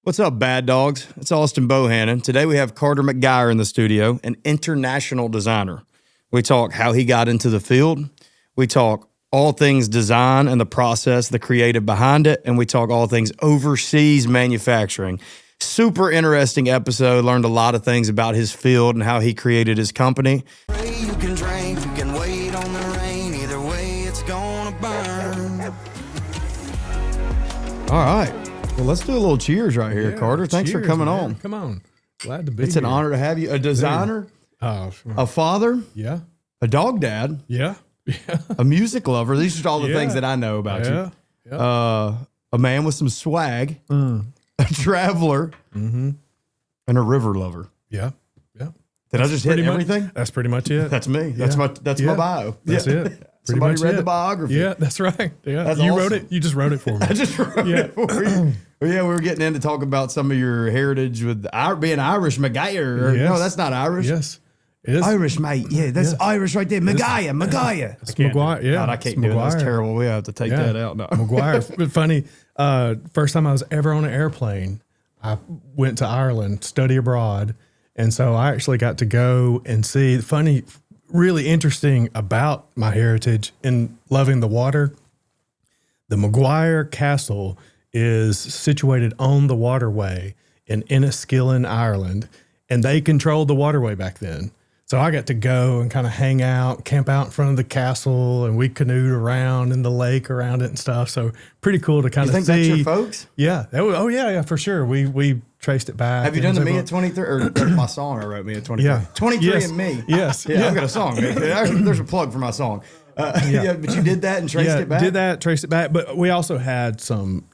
What's up, bad dogs? It's Austin Bohannon. Today we have Carter McGuyer in the studio, an international designer. We talk how he got into the field. We talk all things design and the process, the creative behind it, and we talk all things overseas manufacturing. Super interesting episode. Learned a lot of things about his field and how he created his company. You can drink, you can wait on the rain. Either way, it's gonna burn. All right. Well, let's do a little cheers right here, Carter. Thanks for coming on. Come on. Glad to be It's here. an honor to have you. A designer, Oh, a father, yeah. a dog dad, Yeah. Yeah. a music lover. These are all the Yeah. things that I know about you. Yeah. A man with some swag, a traveler, and a river lover. Yeah. Yeah. Did I just hit Pretty much- everything? That's pretty much it. That's me. That's Yeah. my bio. That's Yeah. it. Pretty Somebody much read it. the biography. Yeah, that's right. Yeah. That's you awesome. wrote it. You just wrote it for me. I just wrote it for you. Well, yeah, we were getting in to talk about some of your heritage with being Irish, McGuire. Or, Yes. no, that's not Irish. Yes. It is. Irish, mate. Yeah, that's Yes. Irish right there. McGuire. It's McGuire. Yeah. God, I can't it's do it. That's McGuire. terrible. We have to take Yeah. that out now. McGuire. But funny, first time I was ever on an airplane, I went to Ireland, study abroad. And so I actually got to go and see, funny, really interesting about my heritage in loving the water. The McGuire Castle is situated on the waterway in Enniskillen, Ireland, and they controlled the waterway back then. So I got to go and kind of hang out, camp out in front of the castle, and we canoed around in the lake around it and stuff. So pretty cool to kind You of think see. that's your folks? Yeah. Oh yeah, for sure. We traced it back. Have you and done the was Me able- at 23? Or that's my song I wrote, Me at 23. Yeah. 23 Yes. and Me. Yes. Yeah, Yeah. I've got a song. There's a plug for my song. Yeah, but you did that and traced it back? Did that, traced it back. But we also had some,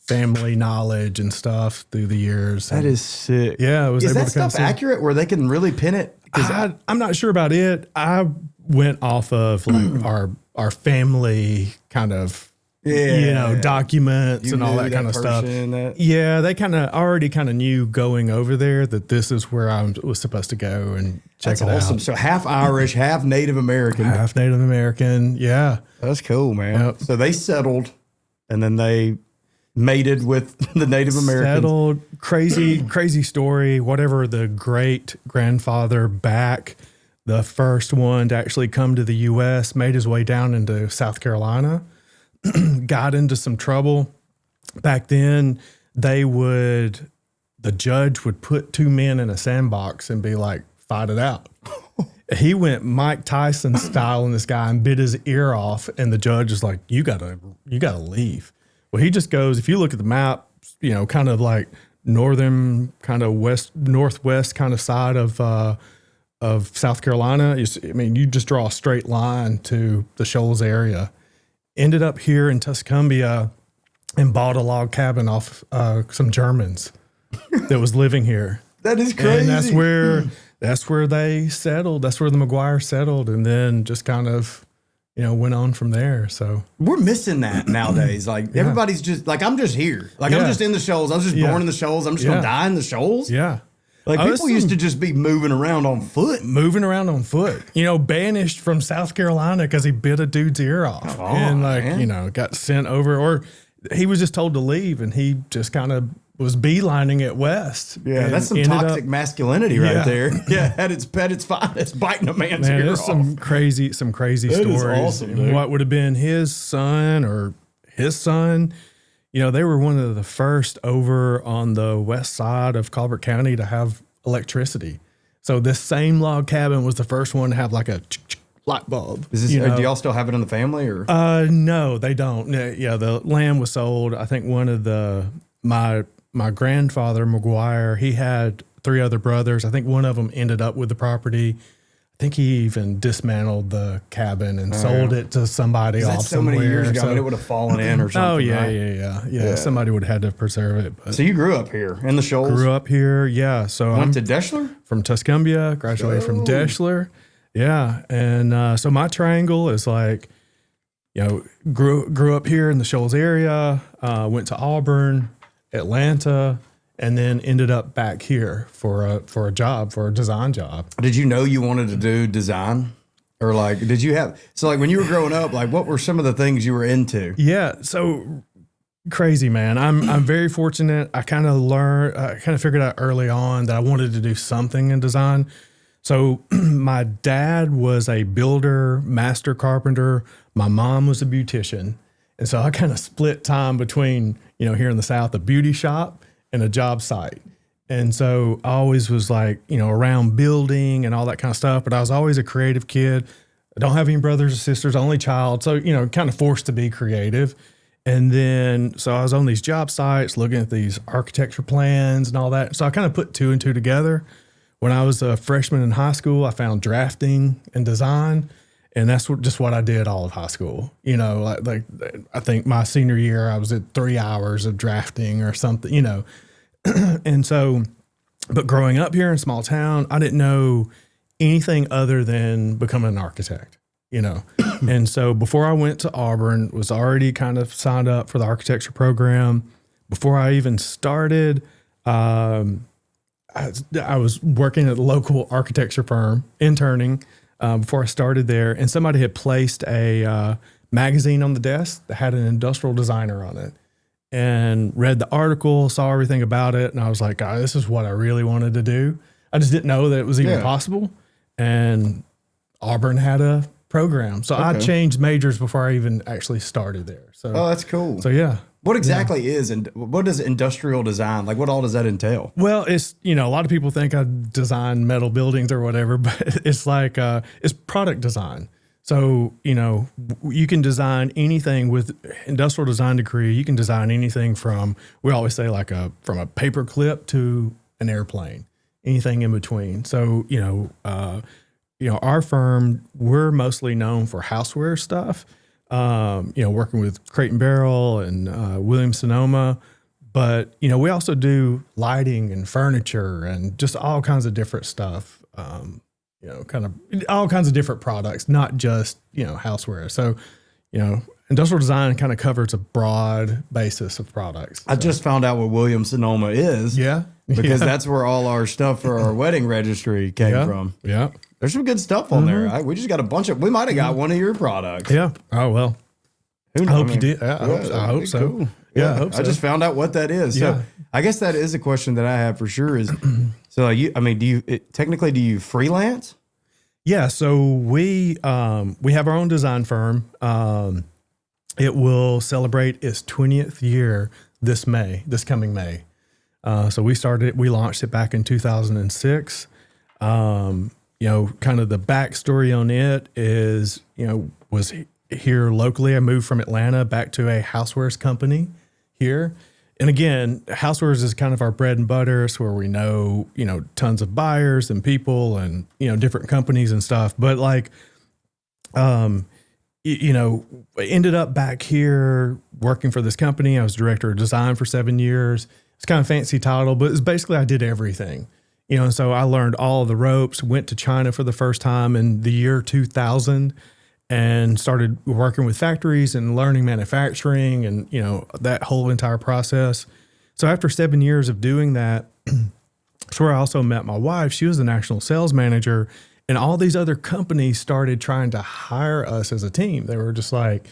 family knowledge and stuff through the years. That is sick. Yeah, I was Is able that to kind of stuff see. accurate where they can really pin it? 'Cause I'm not sure about it. I went off of like our family kind of documents You and all knew that kind of stuff. person, that- Yeah, they already knew going over there that this is where I was supposed to go and check That's it awesome. out. So half Irish, half Native American. Half Native American, yeah. That's cool, man. Yep. So they settled, and then they mated with the Native Americans. Settled, crazy story. Whatever, the great grandfather back, the first one to actually come to the U.S., made his way down into South Carolina, got into some trouble. Back then, the judge would put two men in a sandbox and be like, fight it out. He went Mike Tyson style on this guy and bit his ear off, and the judge is like, you gotta leave. Well, he just goes, if you look at the map, kind of like northern, kind of northwest kind of side of South Carolina. You just draw a straight line to the Shoals area. Ended up here in Tuscumbia and bought a log cabin off some Germans that was living here. That is crazy. And that's where they settled. That's where the McGuire settled, and then just kind of, went on from there. So We're missing that nowadays. Like everybody's just like, I'm just here. Like I'm Yeah. just in the Shoals. I was just born in the Shoals. I'm just gonna Yeah. die in the Shoals. yeah, Like Oh, people used to just be moving around on foot. moving around on foot. Banished from South Carolina because he bit a dude's ear off, and man. got sent over, or he was just told to leave, and he just kind of was beelining it west. Yeah, and that's some ended toxic up- masculinity right Yeah. there. Yeah, at its finest, biting a man's Man, ear there's off. some crazy That is stories. awesome, And dude. what would have been his son or his son, they were one of the first over on the west side of Colbert County to have electricity. So this same log cabin was the first one to have like a light bulb. Is this, do y'all still have it in the family or? No, they don't. Yeah, the land was sold. I think one of my grandfather, McGuire, he had three other brothers. I think one of them ended up with the property. I think he even dismantled the cabin and sold it to somebody off That's so many years ago. So- I mean, it would have fallen in or something. Oh yeah, right? yeah. Somebody would have had to preserve it. But So you grew up here in the Shoals? grew up here, yeah. So I'm Went to Deschler? from Tuscumbia, graduated from Deschler. Yeah. And so my triangle is like, grew up here in the Shoals area, went to Auburn, Atlanta, and then ended up back here for a job, for a design job. Did you know you wanted to do design? Or like, did you have, so like when you were growing up, like what were some of the things you were into? Yeah. So Crazy, man. I'm very fortunate. I kind of figured out early on that I wanted to do something in design. So my dad was a builder, master carpenter. My mom was a beautician. And so I kind of split time between, here in the South, a beauty shop and a job site. And so I always was like, around building and all that kind of stuff. But I was always a creative kid. I don't have any brothers or sisters, only child. So, kind of forced to be creative. And then, so I was on these job sites looking at these architecture plans and all that. So I kind of put two and two together. When I was a freshman in high school, I found drafting and design. And that's just what I did all of high school. Like I think my senior year, I was at 3 hours of drafting or something, And so, but growing up here in a small town, I didn't know anything other than becoming an architect. And so before I went to Auburn, was already kind of signed up for the architecture program. Before I even started, I was working at a local architecture firm, interning, before I started there. And somebody had placed a magazine on the desk that had an industrial designer on it, and read the article, saw everything about it. And I was like, oh, this is what I really wanted to do. I just didn't know that it was even possible. And Auburn had a program. So I changed majors before I even actually started there. So, oh, that's cool. So yeah. What exactly is, and what does industrial design, like what all does that entail? Well, it's, a lot of people think I design metal buildings or whatever, but it's like, it's product design. So, you can design anything with industrial design degree. You can design anything from, we always say from a paper clip to an airplane, anything in between. So, our firm, we're mostly known for houseware stuff, working with Crate and Barrel and Williams Sonoma. But, we also do lighting and furniture and just all kinds of different stuff, kind of all kinds of different products, not just, houseware. So, industrial design kind of covers a broad basis of products. I just found out what Williams Sonoma is. Yeah. Because that's where all our stuff for our wedding registry came from. Yeah. There's some good stuff on there. We just got a bunch of, we might have got one of your products. Yeah. Oh, well. I hope you did. I hope so. Cool. Yeah, I hope so. I just found out what that is. So I guess that is a question that I have for sure is, so technically do you freelance? Yeah. So we have our own design firm. It will celebrate its 20th year this coming May. So we launched it back in 2006. Kind of the backstory on it is, was here locally. I moved from Atlanta back to a housewares company here. And again, housewares is kind of our bread and butter. It's where we know, tons of buyers and people and, different companies and stuff. But ended up back here working for this company. I was director of design for 7 years. It's kind of a fancy title, but it's basically I did everything. And so I learned all of the ropes, went to China for the first time in the year 2000 and started working with factories and learning manufacturing and, that whole entire process. So after 7 years of doing that, that's where I also met my wife. She was the national sales manager, and all these other companies started trying to hire us as a team. They were just like,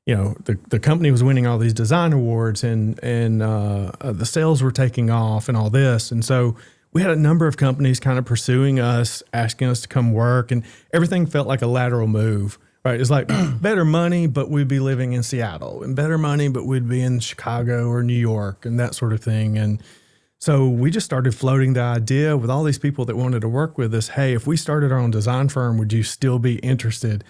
the company was winning all these design awards and the sales were taking off and all this. And so we had a number of companies kind of pursuing us, asking us to come work, and everything felt like a lateral move, right? It's like better money, but we'd be living in Seattle, and better money, but we'd be in Chicago or New York and that sort of thing. And so we just started floating the idea with all these people that wanted to work with us. Hey, if we started our own design firm, would you still be interested?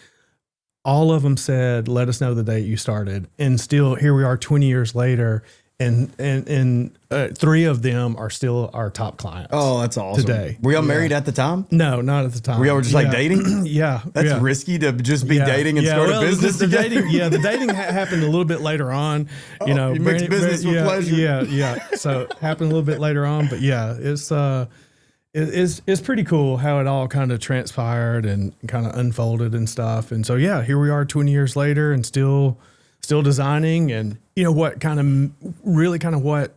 All of them said, let us know the date you started. And still here we are 20 years later. And 3 of them are still our top clients. Oh, that's awesome. Today. Were y'all married at the time? No, not at the time. Were y'all just like dating? Yeah. That's risky to just be dating and start a business together. The dating happened a little bit later on. You mixed business with pleasure. Yeah. So it happened a little bit later on, but it's pretty cool how it all kind of transpired and kind of unfolded and stuff. And so here we are 20 years later and still designing. And what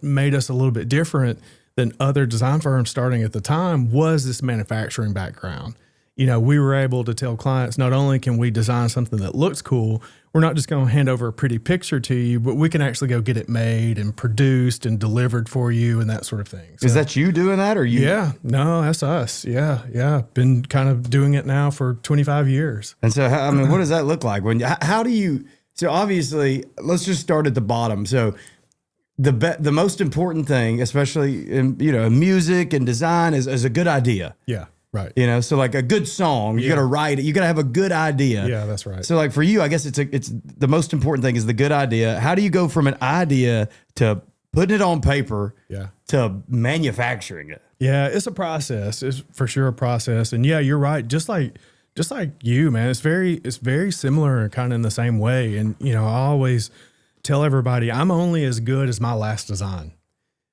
made us a little bit different than other design firms starting at the time was this manufacturing background. we were able to tell clients, not only can we design something that looks cool, we're not just going to hand over a pretty picture to you, but we can actually go get it made and produced and delivered for you and that sort of thing. So, is that you doing that or you? Yeah, no, that's us. Yeah. Been kind of doing it now for 25 years. And so, what does that look like? How do you, so obviously, let's just start at the bottom. So the most important thing, especially in, music and design is a good idea. Yeah. Right. So like a good song, you got to write it. You got to have a good idea. Yeah, that's right. So like for you, I guess it's the most important thing is the good idea. How do you go from an idea to putting it on paper to manufacturing it? Yeah, it's a process. It's for sure a process. And yeah, you're right. Just like you, man, it's very similar and kind of in the same way. And, I always tell everybody I'm only as good as my last design.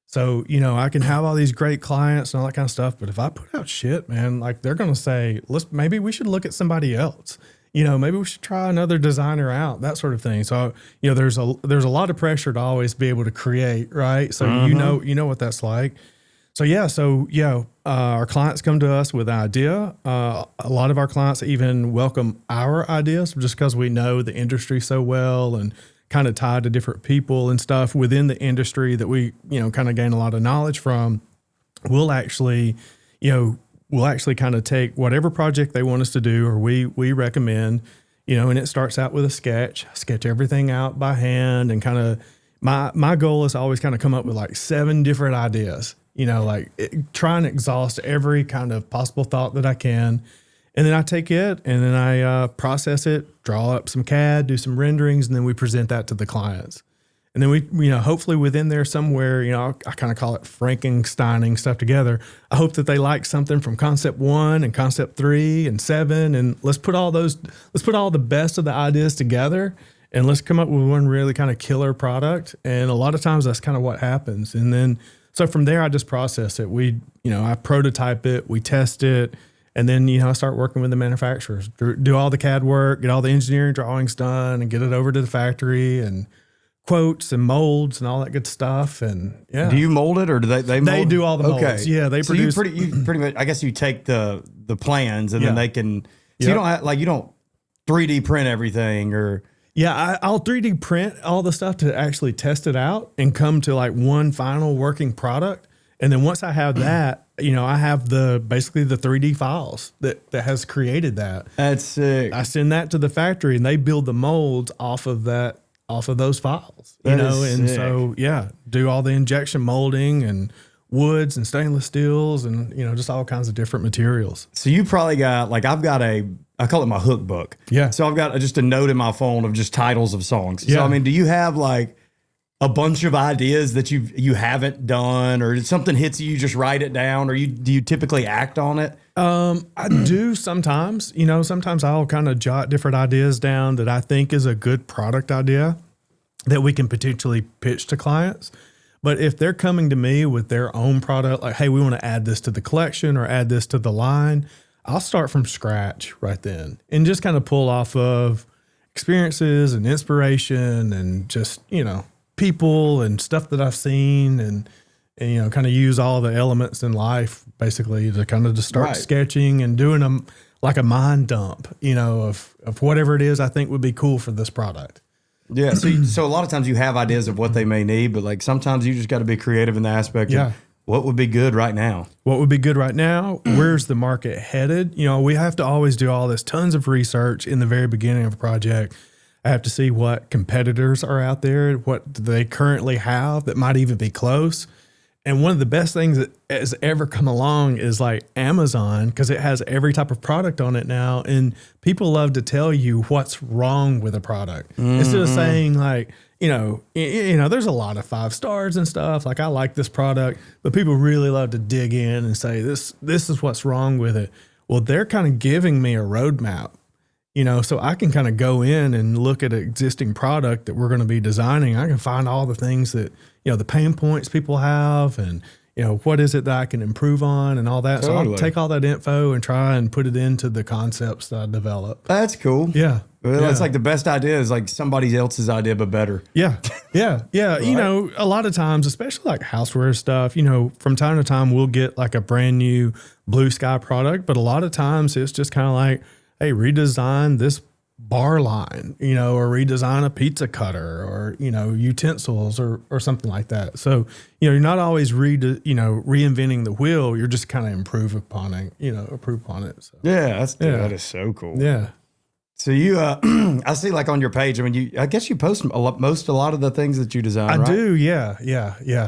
So, I can have all these great clients and all that kind of stuff, but if I put out shit, man, like they're going to say, maybe we should look at somebody else. Maybe we should try another designer out, that sort of thing. So, there's a lot of pressure to always be able to create, right? So, you know what that's like. So, our clients come to us with an idea. A lot of our clients even welcome our ideas just because we know the industry so well and kind of tied to different people and stuff within the industry that we, kind of gain a lot of knowledge from. We'll actually kind of take whatever project they want us to do or we recommend, and it starts out with a sketch everything out by hand and kind of my goal is always kind of come up with like 7 different ideas, try and exhaust every kind of possible thought that I can. And then I take it and then I process it, draw up some CAD, do some renderings, and then we present that to the clients. And then we, hopefully within there somewhere, I kind of call it Frankensteining stuff together. I hope that they like something from concept 1 and concept 3 and 7, and let's put all the best of the ideas together and let's come up with one really kind of killer product. And a lot of times that's kind of what happens. And then so from there I just process it. I prototype it, we test it. And then, I start working with the manufacturers, do all the CAD work, get all the engineering drawings done and get it over to the factory and quotes and molds and all that good stuff. And yeah. Do you mold it or do they mold? They do all the molds. Okay. Yeah, they produce. You pretty much, I guess you take the plans and then they can, so you don't 3D print everything or. Yeah, I'll 3D print all the stuff to actually test it out and come to like one final working product. And then once I have that, I have basically the 3D files that has created that. That's sick. I send that to the factory and they build the molds off of those files. Sick. So do all the injection molding and woods and stainless steels and just all kinds of different materials. So you probably got I call it my hook book. Yeah. So I've got just a note in my phone of just titles of songs. Yeah. So do you have like a bunch of ideas that you haven't done, or if something hits you, just write it down, or do you typically act on it? I do sometimes. Sometimes I'll kind of jot different ideas down that I think is a good product idea that we can potentially pitch to clients. But if they're coming to me with their own product, like, hey, we want to add this to the collection or add this to the line, I'll start from scratch right then and just kind of pull off of experiences and inspiration and just, people and stuff that I've seen and kind of use all the elements in life basically to kind of just start sketching and doing them like a mind dump, of whatever it is I think would be cool for this product. Yeah. So a lot of times you have ideas of what they may need, but like sometimes you just got to be creative in the aspect of what would be good right now. What would be good right now? Where's the market headed? We have to always do all this tons of research in the very beginning of a project. I have to see what competitors are out there, what do they currently have that might even be close. And one of the best things that has ever come along is like Amazon, because it has every type of product on it now. And people love to tell you what's wrong with a product. Instead of saying like, there's a lot of 5 stars and stuff. Like I like this product, but people really love to dig in and say, this is what's wrong with it. Well, they're kind of giving me a roadmap. So I can kind of go in and look at an existing product that we're going to be designing. I can find all the things that, the pain points people have and, what is it that I can improve on and all that. So Totally. I'll take all that info and try and put it into the concepts that I develop. That's cool. Yeah. Well, it's like the best idea is like somebody else's idea, but better. Yeah. Yeah. Yeah. Right. A lot of times, especially like houseware stuff, from time to time we'll get like a brand new blue sky product, but a lot of times it's just kind of like, hey, redesign this bar line, or redesign a pizza cutter or, utensils or something like that. So, you're not always reinventing the wheel. You're just kind of improve upon it. So, Yeah. That is so cool. yeah. So you, I see like on your page, I guess you post a lot of the things that you design, I right? do. Yeah.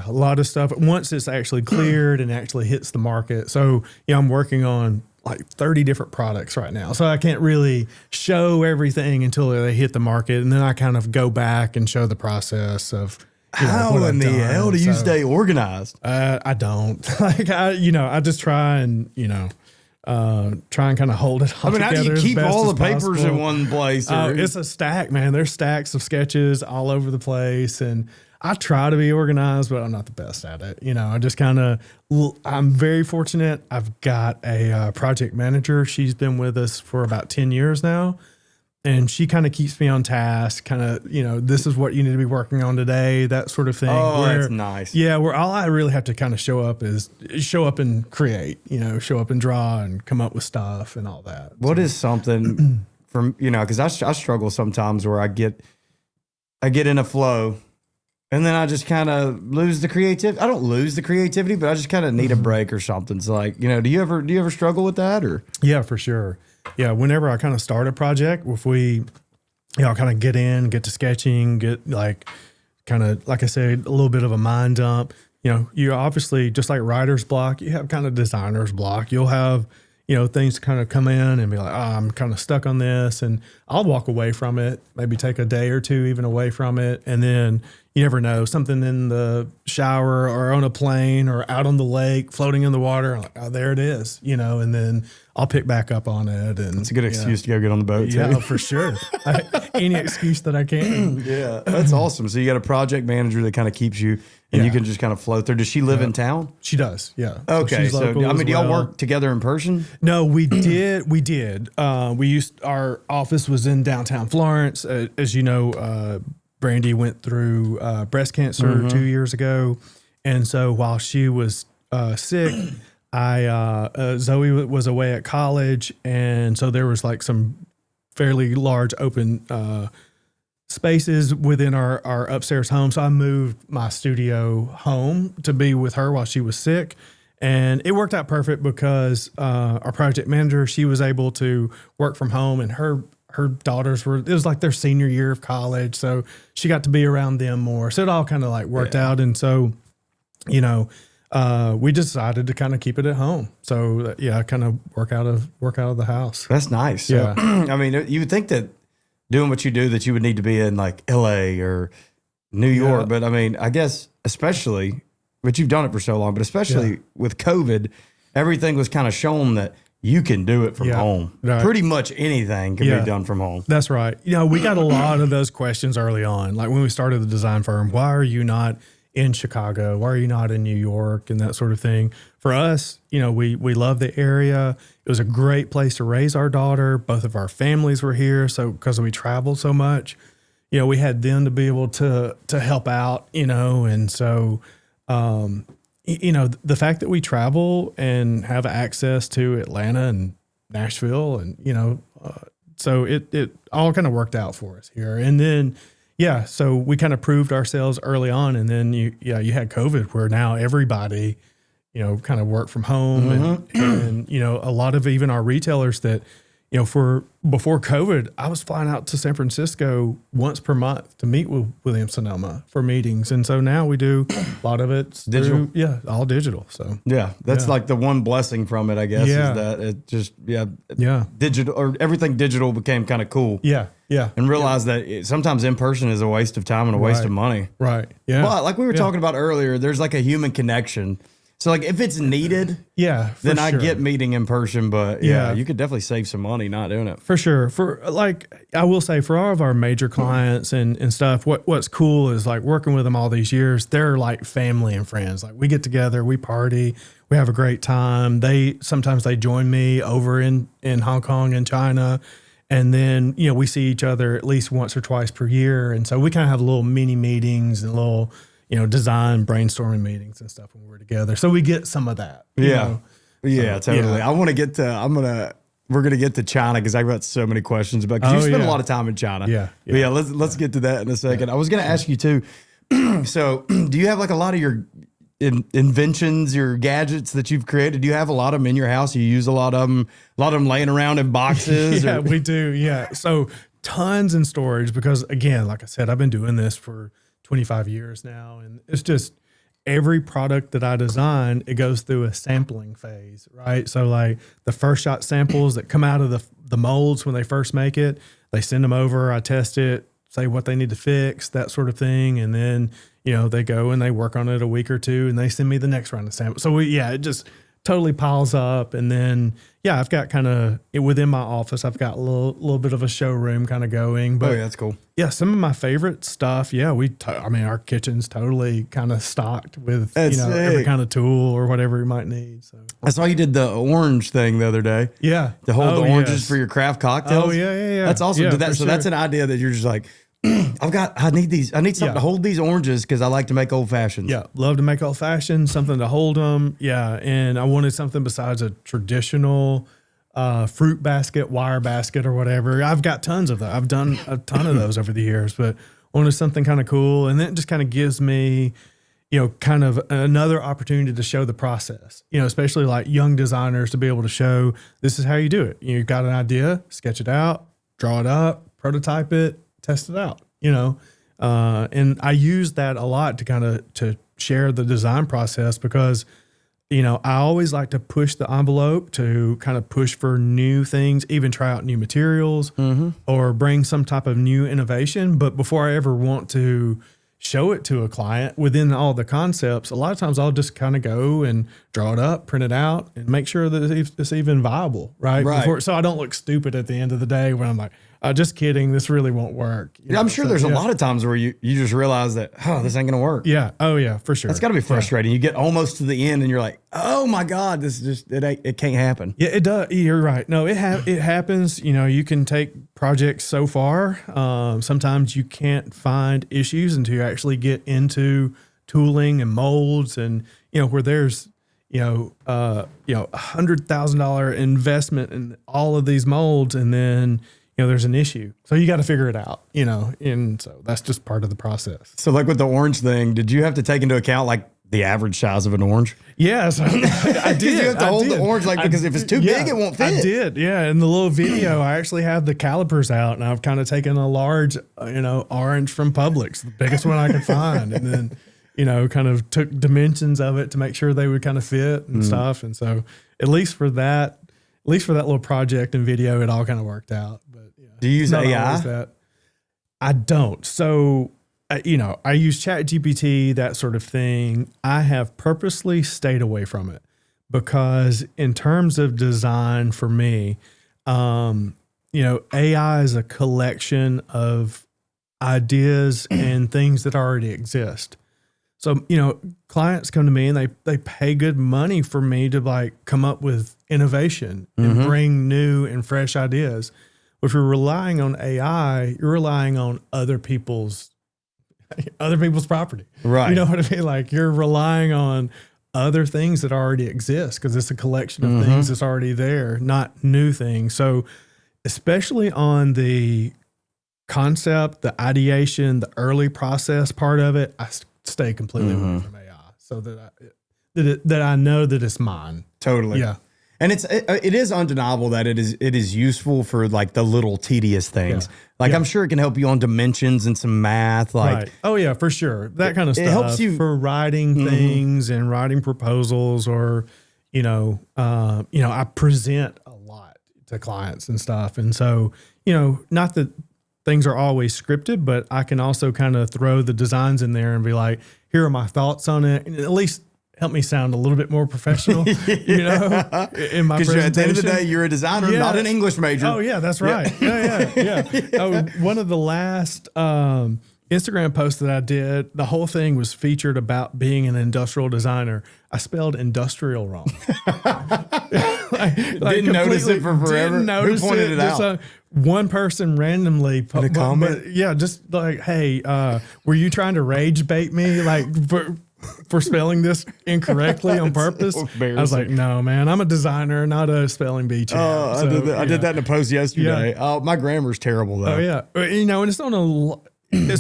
A lot of stuff once it's actually cleared and actually hits the market. So, I'm working on like 30 different products right now. So I can't really show everything until they hit the market. And then I kind of go back and show the process of how in the hell do you stay organized? I don't I just try and, kind of hold it all together. How do you as keep best all as the papers possible. in one place? It's a stack, man. There's stacks of sketches all over the place. And I try to be organized, but I'm not the best at it. I just I'm very fortunate. I've got a project manager. She's been with us for about 10 years now. And she kind of keeps me on task, this is what you need to be working on today, that sort of thing. Oh, that's nice. Yeah, where all I really have to kind of show up and create, show up and draw and come up with stuff and all that. What is something from, because I struggle sometimes where I get in a flow and then I just kind of lose the creativity. I don't lose the creativity, but I just kind of need a break or something. So like, do you ever struggle with that or? Yeah, for sure. Yeah, whenever I kind of start a project, if we, kind of get to sketching, get like I said, a little bit of a mind dump. You obviously, just like writer's block, you have kind of designer's block. You'll have, things kind of come in and be like, I'm kind of stuck on this. And I'll walk away from it, maybe take a day or two even away from it. And then you never know, something in the shower or on a plane or out on the lake, floating in the water. I'm like, oh, there it is, and then I'll pick back up on it. And it's a good excuse to go get on the boat too. Yeah, for sure. Any excuse that I can. Yeah, that's awesome. So you got a project manager that kind of keeps you and you can just kind of flow through. Does she live in town? She does, yeah. Okay, so do y'all work together in person? No, we did. Our office was in downtown Florence. As you know, Brandy went through breast cancer 2 years ago. And so while she was sick, Zoe was away at college. And so there was like some fairly large open spaces within our upstairs home. So I moved my studio home to be with her while she was sick. And it worked out perfect because our project manager, she was able to work from home, and her daughters it was like their senior year of college. So she got to be around them more. So it all kind of like worked out. And so, we decided to kind of keep it at home. So kind of work out of the house. That's nice. Yeah. So, you would think that doing what you do that you would need to be in like LA or New York. But I guess especially, but you've done it for so long, but especially with COVID, everything was kind of shown that you can do it from home. Right. Pretty much anything can be done from home. That's right. We got a lot of those questions early on. Like when we started the design firm, why are you not in Chicago? Why are you not in New York? And that sort of thing. For us, we love the area. It was a great place to raise our daughter. Both of our families were here. So because we traveled so much, we had them to be able to help out, and so, the fact that we travel and have access to Atlanta and Nashville and, so it all kind of worked out for us here. And then, so we kind of proved ourselves early on. And then you had COVID where now everybody, kind of work from home and, a lot of even our retailers that, before COVID, I was flying out to San Francisco once per month to meet with Williams-Sonoma for meetings. And so now we do a lot of it Digital? all digital. So that's like the one blessing from it, I guess, is that it just, digital or everything digital became kind of cool. Yeah. And realize that sometimes in person is a waste of time and a waste of money. Right. Yeah. But like we were talking about earlier, there's like a human connection So like if it's needed, Yeah, for then I sure. get meeting in person, but yeah, Yeah. you could definitely save some money not doing it. For sure. For like, I will say for all of our major clients and stuff, what's cool is like working with them all these years, they're like family and friends. Like we get together, we party, we have a great time. Sometimes they join me over in Hong Kong and China. And then, we see each other at least once or twice per year. And so we kind of have little mini meetings and little, design brainstorming meetings and stuff when we're together. So we get some of that. you know. Yeah, totally. yeah. I want to get to, we're going to get to China because I've got so many questions about, because you spend a lot of time in China. Yeah, But yeah, let's get to that in a second. I was going to ask you too. So do you have like a lot of your inventions, your gadgets that you've created? Do you have a lot of them in your house? You use a lot of them laying around in boxes? Yeah, or? we do. Yeah. So tons in storage because, again, like I said, I've been doing this for 25 years now. And it's just every product that I design, it goes through a sampling phase, right? So like the first shot samples that come out of the molds when they first make it, they send them over, I test it, say what they need to fix, that sort of thing. And then, they go and they work on it a week or two and they send me the next round of samples. So it just totally piles up. And then, I've got kind of within my office, I've got a little bit of a showroom kind of going. But Oh, yeah, that's cool. yeah, some of my favorite stuff. Yeah, our kitchen's totally kind of stocked with That's every sick. kind of tool or whatever you might need. So I saw you did the orange thing the other day. yeah, To hold the oranges yes. for your craft cocktails. Oh yeah. That's awesome. Yeah, Did that, for so that's sure. an idea that you're just like, I need these. I need something to hold these oranges because I like to make old fashions. Yeah, love to make old fashioned, something to hold them. Yeah, and I wanted something besides a traditional fruit basket, wire basket, or whatever. I've got tons of that. I've done a ton of those over the years, but wanted something kind of cool, and then it just kind of gives me, kind of another opportunity to show the process. Especially like young designers to be able to show this is how you do it. You've got an idea, sketch it out, draw it up, prototype it, test it out. And I use that a lot to share the design process because, I always like to push the envelope to kind of push for new things, even try out new materials or bring some type of new innovation. But before I ever want to show it to a client within all the concepts, a lot of times I'll just kind of go and draw it up, print it out, and make sure that it's even viable, right? Right. So I don't look stupid at the end of the day when I'm like, just kidding, this really won't work. Yeah, I'm sure there's a lot of times where you just realize that, this ain't going to work. Yeah. Oh yeah, for sure. That's got to be frustrating. You get almost to the end and you're like, oh my God, it can't happen. Yeah, it does. You're right. No, it happens. You can take projects so far. Sometimes you can't find issues until you actually get into tooling and molds and, where there's, $100,000 investment in all of these molds. And then, there's an issue. So you got to figure it out, and so that's just part of the process. So like with the orange thing, did you have to take into account like the average size of an orange? Yes, I did. You have to hold the orange because if it's too big, it won't fit. I did, yeah. In the little video, I actually have the calipers out, and I've kind of taken a large, orange from Publix, the biggest one I could find, and then, kind of took dimensions of it to make sure they would kind of fit and stuff. And so, at least for that little project and video, it all kind of worked out. But Do you use not AI? always that. I don't. So, I use ChatGPT, that sort of thing. I have purposely stayed away from it because in terms of design for me, AI is a collection of ideas and things that already exist. So, clients come to me and they pay good money for me to like come up with innovation and bring new and fresh ideas. If you're relying on AI, you're relying on other people's property. Right. You know what I mean? Like you're relying on other things that already exist because it's a collection of things that's already there, not new things. So especially on the concept, the ideation, the early process part of it, I stay completely away from AI so that I know that it's mine. Totally. Yeah. And it is undeniable that it is useful for like the little tedious things. Yeah. Like Yeah. I'm sure it can help you on dimensions and some math. Like Right. Oh yeah, for sure. That kind of stuff. it helps you- for writing things and writing proposals, or I present a lot to clients and stuff, and so not that things are always scripted, but I can also kind of throw the designs in there and be like, here are my thoughts on it, and at least help me sound a little bit more professional, you know, in my presentation. At the end of the day, you're a designer, not an English major. Oh yeah, that's right. Yeah. One of the last Instagram posts that I did, the whole thing was featured about being an industrial designer. I spelled industrial wrong. Didn't notice it for forever. Who pointed it out? One person randomly put a comment. Just like, hey, were you trying to rage bait me, like for spelling this incorrectly on purpose? So I was like, no, man, I'm a designer, not a spelling bee champ. I did that in a post yesterday. Oh, my grammar's terrible though. Oh yeah, you know, and it's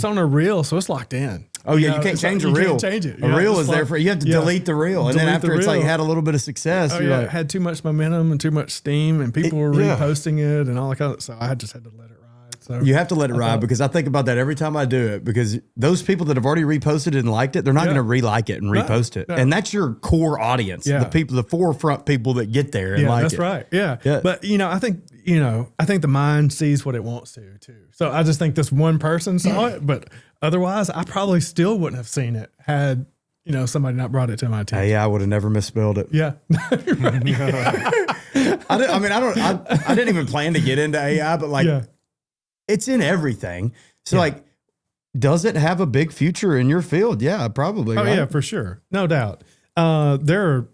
on a reel, so it's locked in. Oh yeah, you can't change a reel. You can't change it. A reel is there for you have to delete the reel, and then after it's like had a little bit of success, it had too much momentum and too much steam, and people were reposting it and all that kind of. So I just had to let it ride. So you have to let it ride because I think about that every time I do it, because those people that have already reposted it and liked it, they're not going to re-like it and repost it, and that's your core audience, the people, the forefront people that get there and like it. That's right. Yeah, but I think the mind sees what it wants to too. So I just think this one person saw it, but otherwise, I probably still wouldn't have seen it had somebody not brought it to my attention. I would have never misspelled it. Yeah. I didn't even plan to get into AI, but it's in everything. So does it have a big future in your field? Yeah, probably. Oh yeah, for sure. No doubt. There are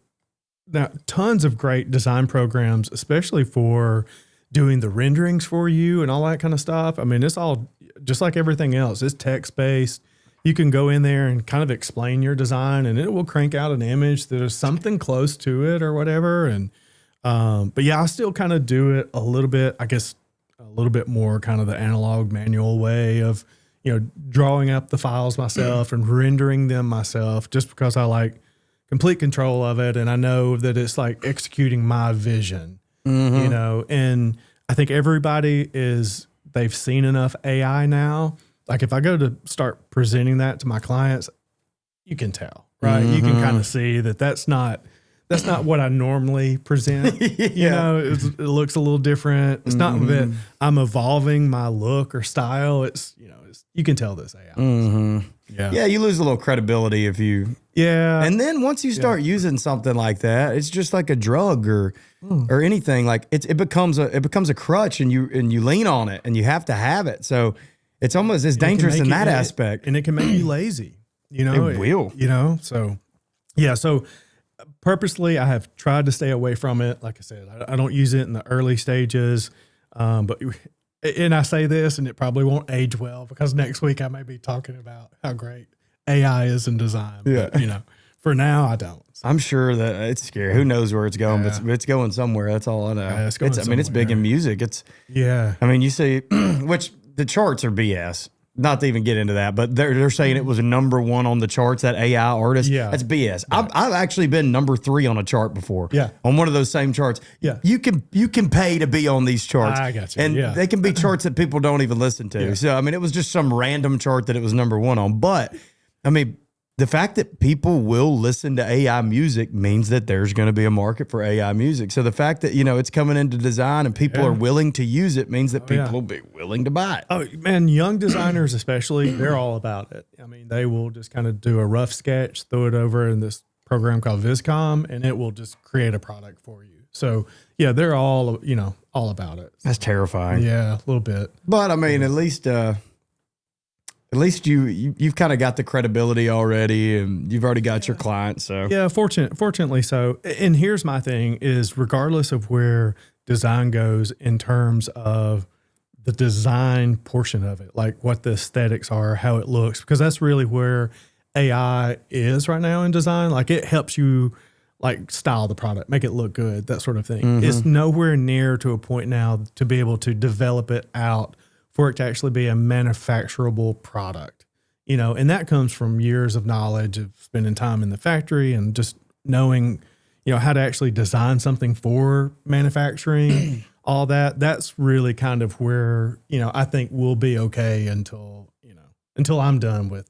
now tons of great design programs, especially for doing the renderings for you and all that kind of stuff. I mean, it's all just like everything else. It's text-based. You can go in there and kind of explain your design, and it will crank out an image that is something close to it or whatever. And but yeah, I still kind of do it a little bit, I guess, a little bit more kind of the analog manual way of, drawing up the files myself and rendering them myself, just because I like complete control of it. And I know that it's like executing my vision, and I think they've seen enough AI now. Like if I go to start presenting that to my clients, you can tell, right? You can kind of see that that's not what I normally present. It looks a little different. It's not that I'm evolving my look or style. It's you can tell this AI. Yeah, you lose a little credibility if you. Yeah, and then once you start using something like that, it's just like a drug or anything. Like it becomes a crutch, and you lean on it, and you have to have it. So it's almost as dangerous in that aspect, and it can make you lazy. It will. So yeah. So purposely, I have tried to stay away from it. Like I said, I don't use it in the early stages, and I say this, and it probably won't age well because next week I may be talking about how great AI is in design. Yeah. But, for now, I don't. So. I'm sure that it's scary. Who knows where it's going, but it's going somewhere. That's all I know. Yeah, it's big in music. You see, which the charts are BS. Not to even get into that, but they're saying it was a number one on the charts, that AI artist. Yeah. That's BS. Right. I've actually been number 3 on a chart before. Yeah. On one of those same charts. Yeah. You can pay to be on these charts. I got you. And they can be charts that people don't even listen to. Yeah. So, it was just some random chart that it was number 1 on. But, the fact that people will listen to AI music means that there's going to be a market for AI music. So the fact that, it's coming into design and people are willing to use it means that people will be willing to buy it. Oh, man, young designers especially, they're all about it. They will just kind of do a rough sketch, throw it over in this program called VisCom, and it will just create a product for you. So, yeah, they're all about it. That's terrifying. Yeah, a little bit. But, at least you've kind of got the credibility already, and you've already got your clients. So yeah, fortunately so. And here's my thing: is regardless of where design goes in terms of the design portion of it, like what the aesthetics are, how it looks, because that's really where AI is right now in design. Like it helps you like style the product, make it look good, that sort of thing. It's nowhere near to a point now to be able to develop it out for it to actually be a manufacturable product, and that comes from years of knowledge of spending time in the factory and just knowing, how to actually design something for manufacturing, all that. That's really kind of where, I think we'll be okay until I'm done with.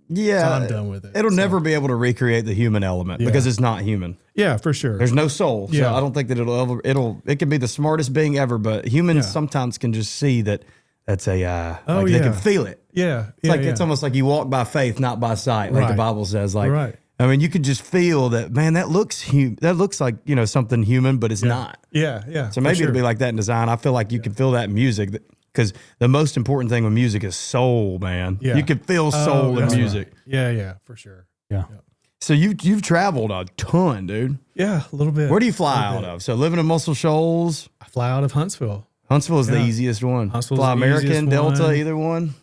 Yeah, I'm done with it. It'll never be able to recreate the human element because it's not human. Yeah, for sure. There's no soul. So I don't think that it can be the smartest being ever, but humans sometimes can just see that. That's AI. They can feel it. Yeah. It's almost like you walk by faith, not by sight, like the Bible says. Like, right. I mean, you could just feel that, man, that looks like, something human, but it's not. Yeah, yeah. So maybe it'll be like that in design. I feel like you can feel that in music because the most important thing with music is soul, man. Yeah. You can feel soul in that's music. right. Yeah, for sure. Yeah. So you've traveled a ton, dude. Yeah, a little bit. Where do you fly out of? So living in Muscle Shoals. I fly out of Huntsville. Huntsville is the easiest one. Huntsville's Fly the American, easiest Delta, one. either one.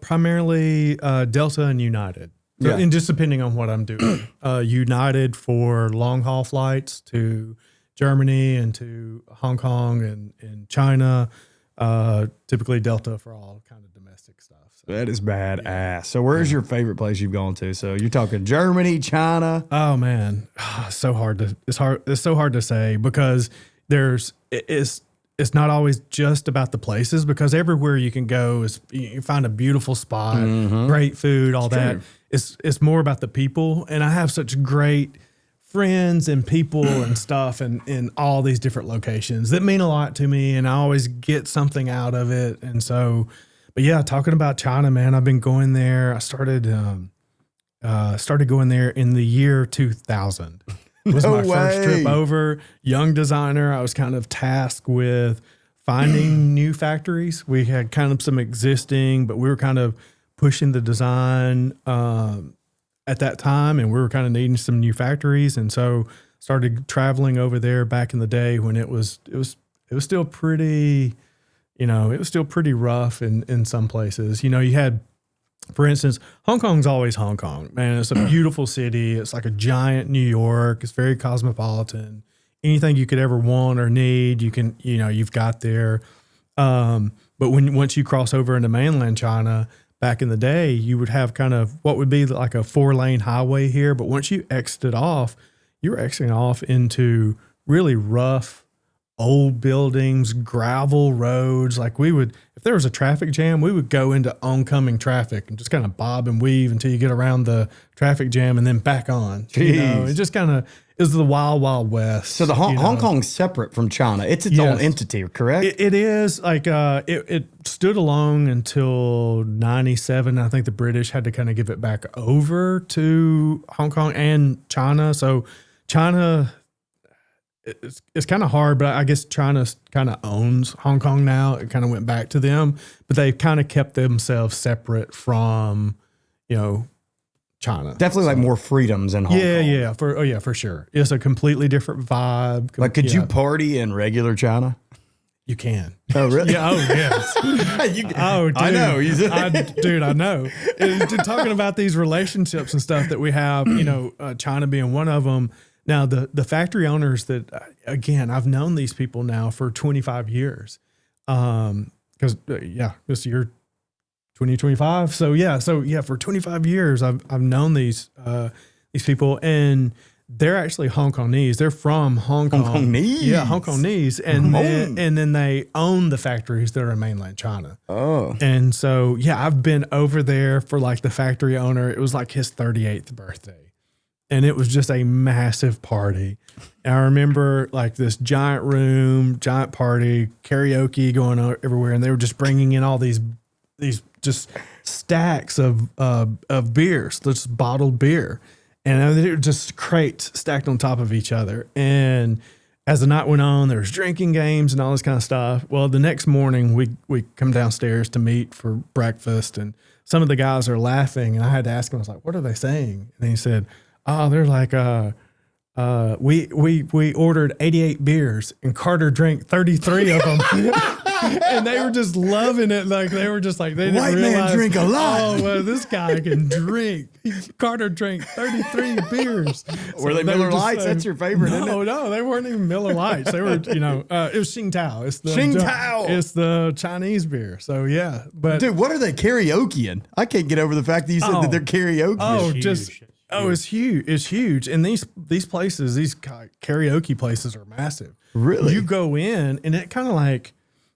Primarily Delta and United. So, Yeah. and just depending on what I'm doing. United for long haul flights to Germany and to Hong Kong and China. Typically Delta for all kind of domestic stuff. So. That is badass. So where's your favorite place you've gone to? So you're talking Germany, China. Oh man, it's so hard to say because it's not always just about the places because everywhere you can go is you find a beautiful spot, great food, all that. It's more about the people, and I have such great friends and people and stuff in all these different locations that mean a lot to me, and I always get something out of it. And so, but yeah, talking about China, man, I've been going there. I started going there in the year 2000. It was my first trip over. Young designer. I was kind of tasked with finding new factories. We had kind of some existing, but we were kind of pushing the design at that time, and we were kind of needing some new factories. And so started traveling over there back in the day when it was still pretty, it was still pretty rough in some places. You had, for instance, Hong Kong's always Hong Kong, man. It's a beautiful city. It's like a giant New York. It's very cosmopolitan. Anything you could ever want or need, you've got there. But once you cross over into mainland China, back in the day, you would have kind of what would be like a 4-lane highway here. But once you exited off, you were exiting off into really rough, old buildings, gravel roads. Like if there was a traffic jam, we would go into oncoming traffic and just kind of bob and weave until you get around the traffic jam and then back on. Jeez. It just kind of is the wild, wild west. So the Hong Kong's separate from China. It's its own entity, correct? It is like it stood alone until 97. I think the British had to kind of give it back over to Hong Kong and China. So China, it's kind of hard, but I guess China kind of owns Hong Kong now. It kind of went back to them, but they've kind of kept themselves separate from, China. Definitely like more freedoms in Hong Kong. Yeah, for sure. It's a completely different vibe. Like, could you party in regular China? You can. Oh, really? Yeah. Oh, yes. Dude, I know. I know. Talking about these relationships and stuff that we have, China being one of them. Now, the factory owners that, again, I've known these people now for 25 years. Because, this year, 2025. So for 25 years, I've known these people, and they're actually Hong Kongese. They're from Hong Kong. Kongese? Yeah, Hong Kongese. And then they own the factories that are in mainland China. Oh. And so, I've been over there for like the factory owner. It was like his 38th birthday. And it was just a massive party. And I remember like this giant room, giant party, karaoke going on everywhere. And they were just bringing in all these just stacks of beers, just bottled beer. And they were just crates stacked on top of each other. And as the night went on, there was drinking games and all this kind of stuff. Well, the next morning we come downstairs to meet for breakfast, and some of the guys are laughing. And I had to ask him, I was like, what are they saying? And he said, oh, they're like, we ordered 88 beers and Carter drank 33 of them. And they were just loving it. Like they were just like, they didn't White realize, man drink a lot. Oh, well, this guy can drink. Carter drank 33 beers. Were they they Miller were just Lights? saying- That's your favorite, isn't it? No, they weren't even Miller Lights. They were, it was Tsingtao. It's the Tsingtao. It's the Chinese beer. So yeah, but Dude, what are they karaokeing? I can't get over the fact that you said that they're karaoke. it's huge. It's huge. And these places, these karaoke places are massive. Really? You go in and it kind of like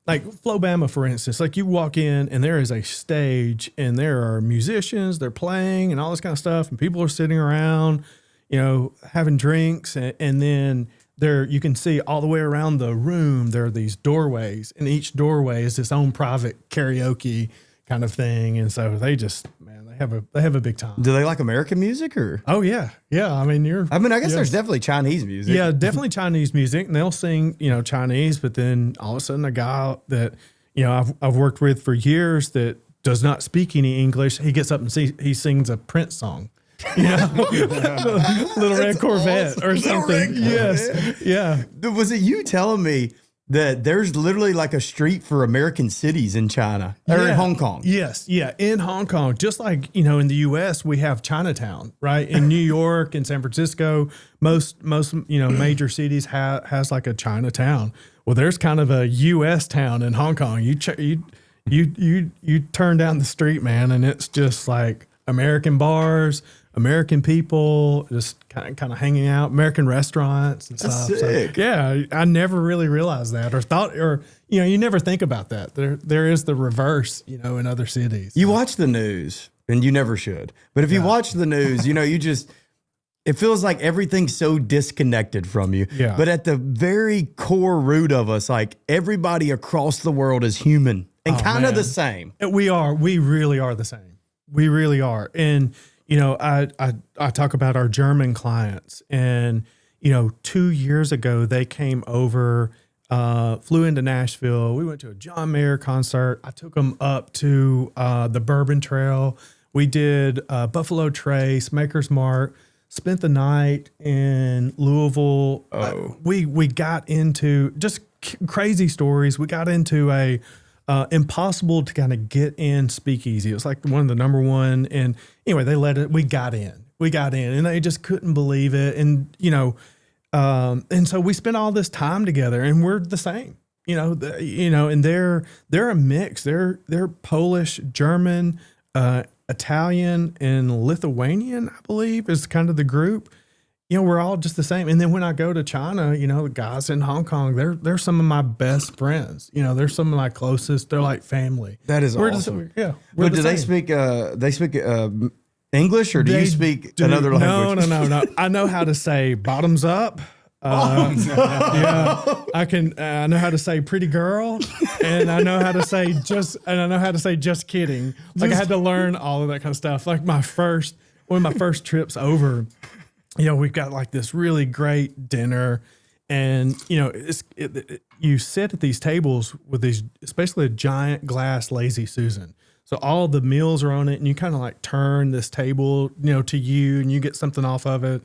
Flobama, for instance, like you walk in and there is a stage and there are musicians, they're playing and all this kind of stuff. And people are sitting around, having drinks. And then you can see all the way around the room, there are these doorways, and each doorway is its own private karaoke kind of thing. And so they just, man, they have a big time. Do they like American music or? Oh yeah. Yeah. I mean, I guess there's definitely Chinese music. Yeah, definitely Chinese music. And they'll sing, Chinese, but then all of a sudden a guy that, I've worked with for years that does not speak any English, he gets up and he sings a Prince song. Little Red Corvette or something. Yes. Yeah. Was it you telling me that there's literally like a street for American cities in China or in Hong Kong? Yes. Yeah. In Hong Kong, just like, in the US, we have Chinatown, right? In New York and San Francisco, most major cities has like a Chinatown. Well, there's kind of a US town in Hong Kong. You turn down the street, man, and it's just like American bars, American people, just kind of hanging out, American restaurants and stuff. That's sick. So, yeah, I never really realized that or thought, you never think about that. There is the reverse, in other cities. You watch the news, and you never should. But if you watch the news, it feels like everything's so disconnected from you. Yeah. But at the very core root of us, like everybody across the world is human and kind of the same. We really are the same. We really are. And, I talk about our German clients and, 2 years ago, they came over, flew into Nashville. We went to a John Mayer concert. I took them up to the Bourbon Trail. We did Buffalo Trace, Maker's Mark, spent the night in Louisville. We got into just crazy stories. We got into a impossible to kind of get in speakeasy. It was like one of the number one. And anyway, we got in and they just couldn't believe it. And, and so we spent all this time together and we're the same, and they're a mix. They're Polish, German, Italian, and Lithuanian, I believe, is kind of the group. We're all just the same. And then when I go to China, the guys in Hong Kong, they're some of my best friends. They're some of my closest. They're like family. That is awesome. But do they speak English or do you speak another language? No. I know how to say bottoms up. Yeah, I know how to say pretty girl, and I know how to say just kidding. Like I had to learn all of that kind of stuff. Like one of my first trips over, we've got like this really great dinner, and you sit at these tables with these, especially a giant glass Lazy Susan. So all the meals are on it, and you kind of like turn this table, to you, and you get something off of it.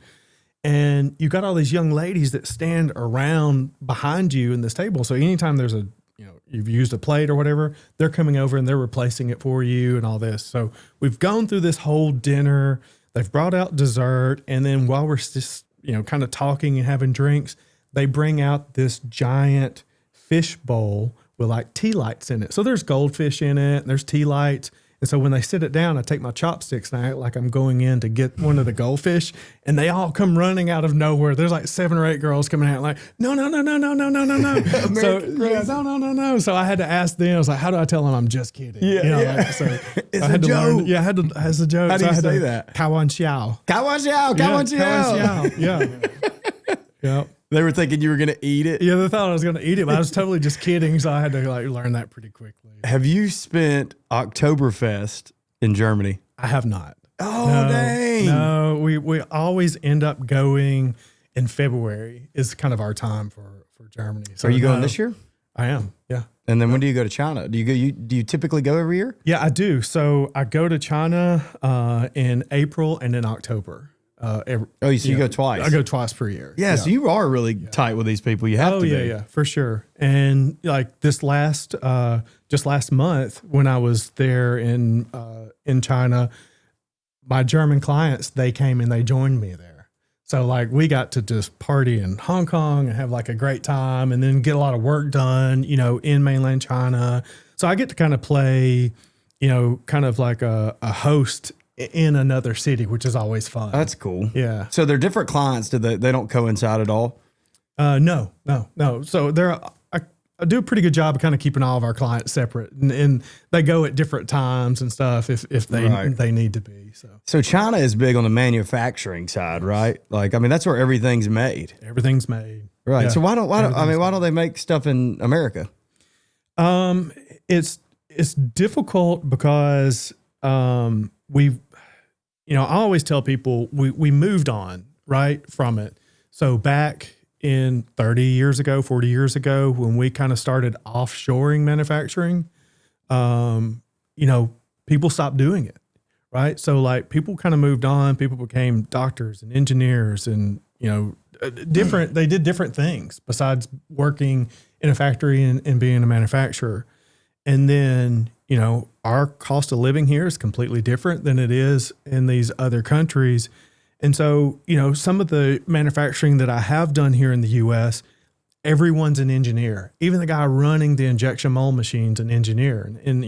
And you got all these young ladies that stand around behind you in this table. So anytime there's you've used a plate or whatever, they're coming over and they're replacing it for you and all this. So we've gone through this whole dinner. They've brought out dessert. And then while we're just, kind of talking and having drinks, they bring out this giant fish bowl with like tea lights in it. So there's goldfish in it and there's tea lights. And so when they sit it down, I take my chopsticks and I act like I'm going in to get one of the goldfish, and they all come running out of nowhere. There's like 7 or 8 girls coming out like, no. So no. So I had to ask them. I was like, how do I tell them I'm just kidding? It's a joke. I had to, as a joke. How do you say that? 开玩笑. Yeah. They were thinking you were going to eat it. Yeah, they thought I was going to eat it, but I was totally just kidding. So I had to like learn that pretty quickly. Have you spent Oktoberfest in Germany? I have not. Oh, dang. No, we always end up going in February is kind of our time for Germany. So are you going this year? I am, yeah. And then when do you go to China? Do you typically go every year? Yeah, I do. So I go to China in April and in October. You go twice. I go twice per year. Yeah, so you are really tight with these people. You have to be. Yeah, for sure. And like this just last month when I was there in China, my German clients, they came and they joined me there. So like we got to just party in Hong Kong and have like a great time and then get a lot of work done, in mainland China. So I get to kind of play, kind of like a host in another city, which is always fun. That's cool. Yeah. So they're different clients. They don't coincide at all? No. So I do a pretty good job of kind of keeping all of our clients separate, and they go at different times and stuff if they need to be. So China is big on the manufacturing side, right? Like, I mean, that's where everything's made. Everything's made. Right. Yeah. So why don't they make stuff in America? it's difficult because we've, I always tell people we moved on, right, from it. So back in 30 years ago, 40 years ago, when we kind of started offshoring manufacturing, people stopped doing it, right? So like people kind of moved on, people became doctors and engineers and, they did different things besides working in a factory and being a manufacturer. And then, our cost of living here is completely different than it is in these other countries. And so, some of the manufacturing that I have done here in the U.S., everyone's an engineer. Even the guy running the injection mold machine's an engineer. And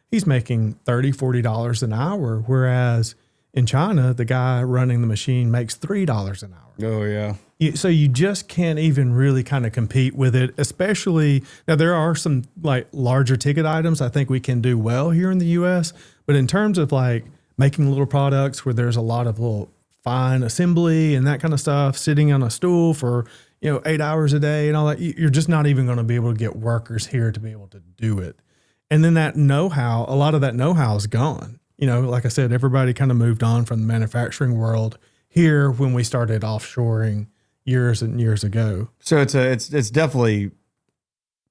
he's making $30, $40 an hour, whereas in China, the guy running the machine makes $3 an hour. Oh, yeah. So you just can't even really kind of compete with it, especially now there are some like larger ticket items I think we can do well here in the U.S., but in terms of like making little products where there's a lot of little fine assembly and that kind of stuff, sitting on a stool for, 8 hours a day and all that, you're just not even going to be able to get workers here to be able to do it. And then that know-how, a lot of that know-how is gone. Like I said, everybody kind of moved on from the manufacturing world here when we started offshoring years and years ago. So it's definitely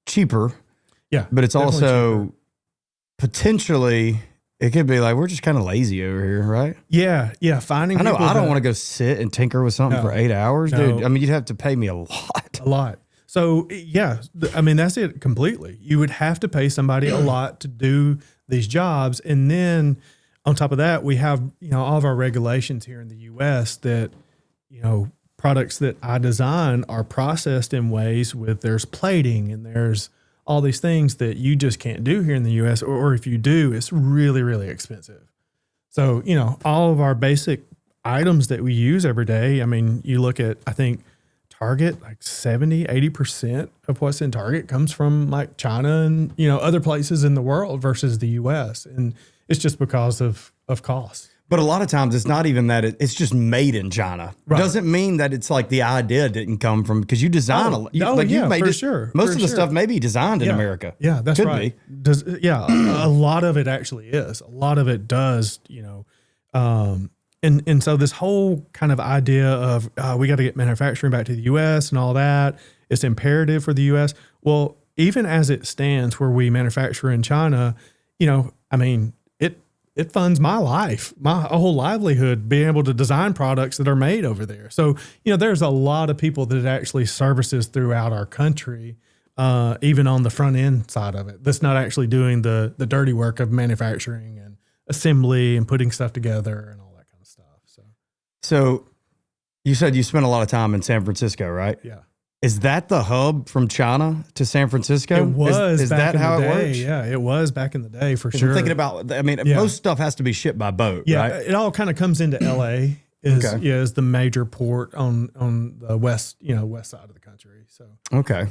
cheaper. Yeah. But it's also cheaper. Potentially, it could be like, we're just kind of lazy over here, right? Yeah. Yeah. Finding I know people I don't want to go sit and tinker with something for 8 hours, dude. I mean, you'd have to pay me a lot. A lot. So yeah, that's it completely. You would have to pay somebody a lot to do these jobs. And then on top of that, we have, all of our regulations here in the U.S. that, products that I design are processed in ways with there's plating and there's all these things that you just can't do here in the U.S. Or if you do, it's really, really expensive. So, all of our basic items that we use every day, I mean, you look at, I think, Target, like 70, 80% of what's in Target comes from like China and, other places in the world versus the U.S. And it's just because of cost. But a lot of times it's not even that it's just made in China. Right. Doesn't mean that it's like the idea didn't come from, because you design you made for it, sure. Most for of the sure. stuff may be designed in America. Yeah, that's Could right. be. A lot of it actually is. A lot of it does, and so this whole kind of idea of we got to get manufacturing back to the U.S. and all that, it's imperative for the U.S. Well, even as it stands where we manufacture in China, it funds my life, my whole livelihood, being able to design products that are made over there. So, there's a lot of people that it actually services throughout our country, even on the front end side of it. That's not actually doing the dirty work of manufacturing and assembly and putting stuff together and all that kind of stuff. So you said you spent a lot of time in San Francisco, right? yeah. Is that the hub from China to San Francisco? It was. Is back that how in the it day. works? Yeah, it was back in the day for 'Cause sure. I'm thinking about, most stuff has to be shipped by boat, Yeah, right? it all kind of comes into LA is the major port on the west side of the country. So Okay.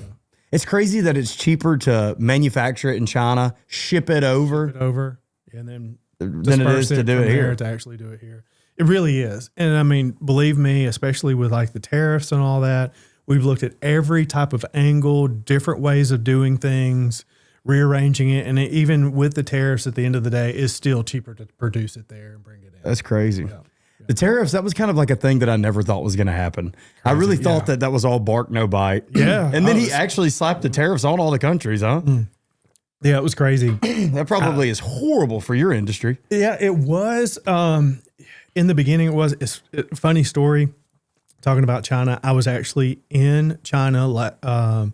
It's crazy that it's cheaper to manufacture it in China, ship it over, and then than it is to do from it here. to actually do it here. It really is. And I mean, believe me, especially with like the tariffs and all that, we've looked at every type of angle, different ways of doing things, rearranging it. And even with the tariffs at the end of the day, it's still cheaper to produce it there and bring it in. That's crazy. The tariffs, that was kind of like a thing that I never thought was going to happen. I really thought that was all bark, no bite. Yeah. And then he actually slapped the tariffs on all the countries, huh? Yeah, it was crazy. That probably is horrible for your industry. Yeah, it was. In the beginning, it was. It's a funny story. Talking about China, I was actually in China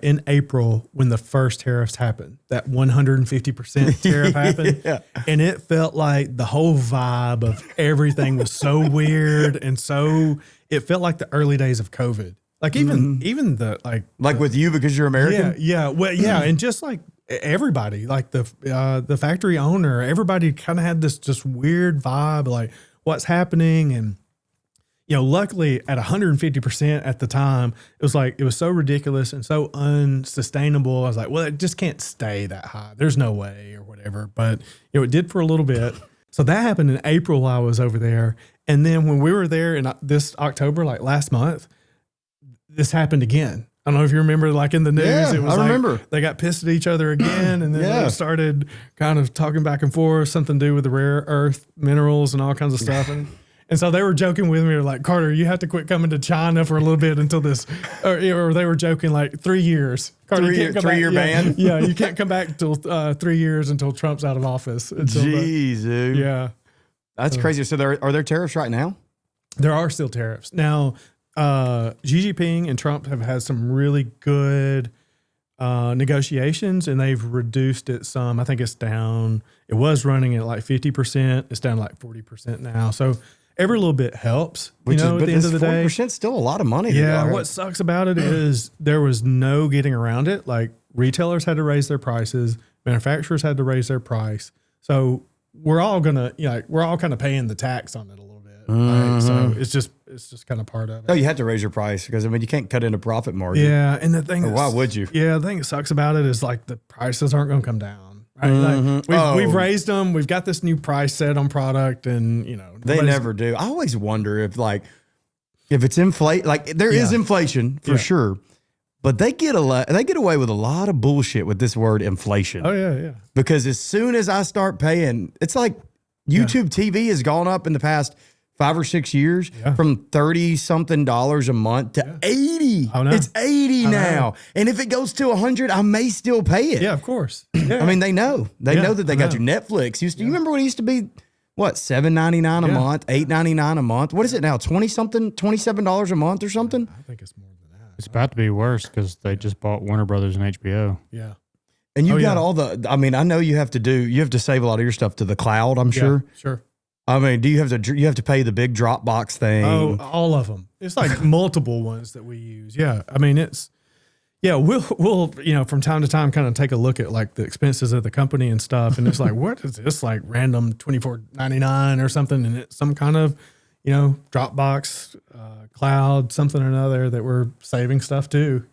in April when the first tariffs happened. That 150% tariff happened. Yeah. And it felt like the whole vibe of everything was so weird. And so it felt like the early days of COVID. Like even the Like with you because you're American? Yeah. Well, yeah. And just like everybody, like the factory owner, everybody kind of had this just weird vibe, like what's happening. And, luckily at 150% at the time, it was so ridiculous and so unsustainable. I was like, well, it just can't stay that high. There's no way or whatever. But, it did for a little bit. So that happened in April. I was over there. And then when we were there in this October, like last month, this happened again. I don't know if you remember, like in the news, Yeah, it was I like remember. they got pissed at each other again, and then Yeah. they started kind of talking back and forth, something to do with the rare earth minerals and all kinds of stuff. And so they were joking with me, like, Carter, you have to quit coming to China for a little bit until this, or they were joking like 3 years. Carter, you can't come back. 3-year ban? Yeah, you can't come back until 3 years until Trump's out of office. Jeez, dude. Yeah. That's crazy. So are there tariffs right now? There are still tariffs. Now, Xi Jinping and Trump have had some really good negotiations, and they've reduced it some. I think it's down. It was running at like 50%. It's down to like 40% now. So every little bit helps. At the end of the day, 40% still a lot of money. yeah. What sucks about it is there was no getting around it. Like retailers had to raise their prices, manufacturers had to raise their price. So we're all we're all kind of paying the tax on it a little bit. Right? So it's just kind of part of it. No, you have to raise your price because you can't cut into profit margin. Yeah, and the thing, why would you? Yeah, the thing that sucks about it is like the prices aren't going to come down. Right? Like we've raised them. We've got this new price set on product, and They never do. I always wonder if it's inflate. Like there is inflation for sure, but they get away with a lot of bullshit with this word inflation. Oh yeah. Because as soon as I start paying, it's like YouTube TV has gone up in the past 5 or 6 years from $30-something a month to $80. Oh, no. It's $80 now. And if it goes to $100, I may still pay it. Yeah, of course. Yeah. I mean, they know. They know that they got you. Netflix you remember when it used to be what, $7.99 a month, $8.99 a month? What is it now? $20-something, $27 a month or something? I think it's more than that. It's about to be worse because they just bought Warner Brothers and HBO. Yeah. And you've got all the, I mean, I know you have to save a lot of your stuff to the cloud, I'm sure. Sure. I mean, do you have to pay the big Dropbox thing? Oh, all of them. It's like multiple ones that we use. Yeah. I mean, we'll from time to time kind of take a look at like the expenses of the company and stuff. And it's like, what is this? Like random $24.99 or something. And it's some kind of, Dropbox, cloud, something or another that we're saving stuff to,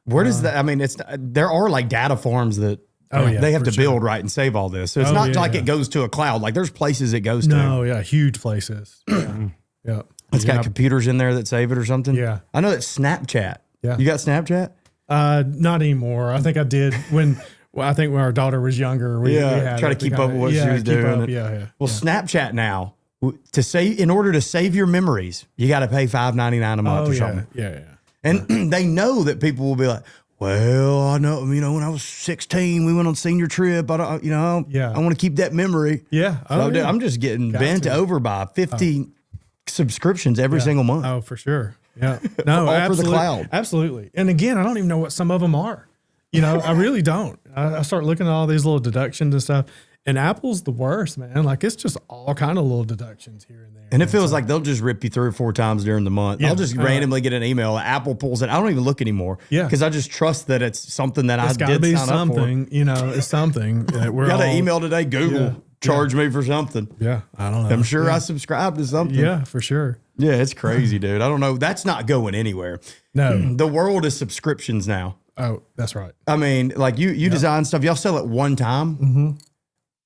Where does that, I mean, there are like data farms that they have to build right and save all this. So it's not like it goes to a cloud. Like there's places it goes to. No, yeah, huge places. Yeah. It's got computers in there that save it or something. Yeah. I know that Snapchat. Yeah. You got Snapchat? Not anymore. I think I did when our daughter was younger. We had try to keep up with what she was doing. Yeah. Well, Snapchat now, in order to save your memories, you got to pay $5.99 a month or something. Yeah. And they know that people will be like, well, I know, when I was 16, we went on senior trip. I don't, I want to keep that memory. Yeah. So I'm just getting bent over by 50 subscriptions every single month. Oh, for sure. Yeah. No, All absolutely. for the cloud. Absolutely. And again, I don't even know what some of them are. I really don't. I start looking at all these little deductions and stuff. And Apple's the worst, man. Like it's just all kind of little deductions here and there. And it feels like they'll just rip you 3 or 4 times during the month. Yeah. I'll just randomly get an email. Apple pulls it. I don't even look anymore. Yeah. Because I just trust that it's something that it's I did be sign something, up for. It's something that we're Got all, an email today. Google charged me for something. Yeah. I don't know. I'm sure I subscribed to something. Yeah, for sure. Yeah, it's crazy, dude. I don't know. That's not going anywhere. No. The world is subscriptions now. Oh, that's right. I mean, like you design stuff. Y'all sell it one time. Mm-hmm.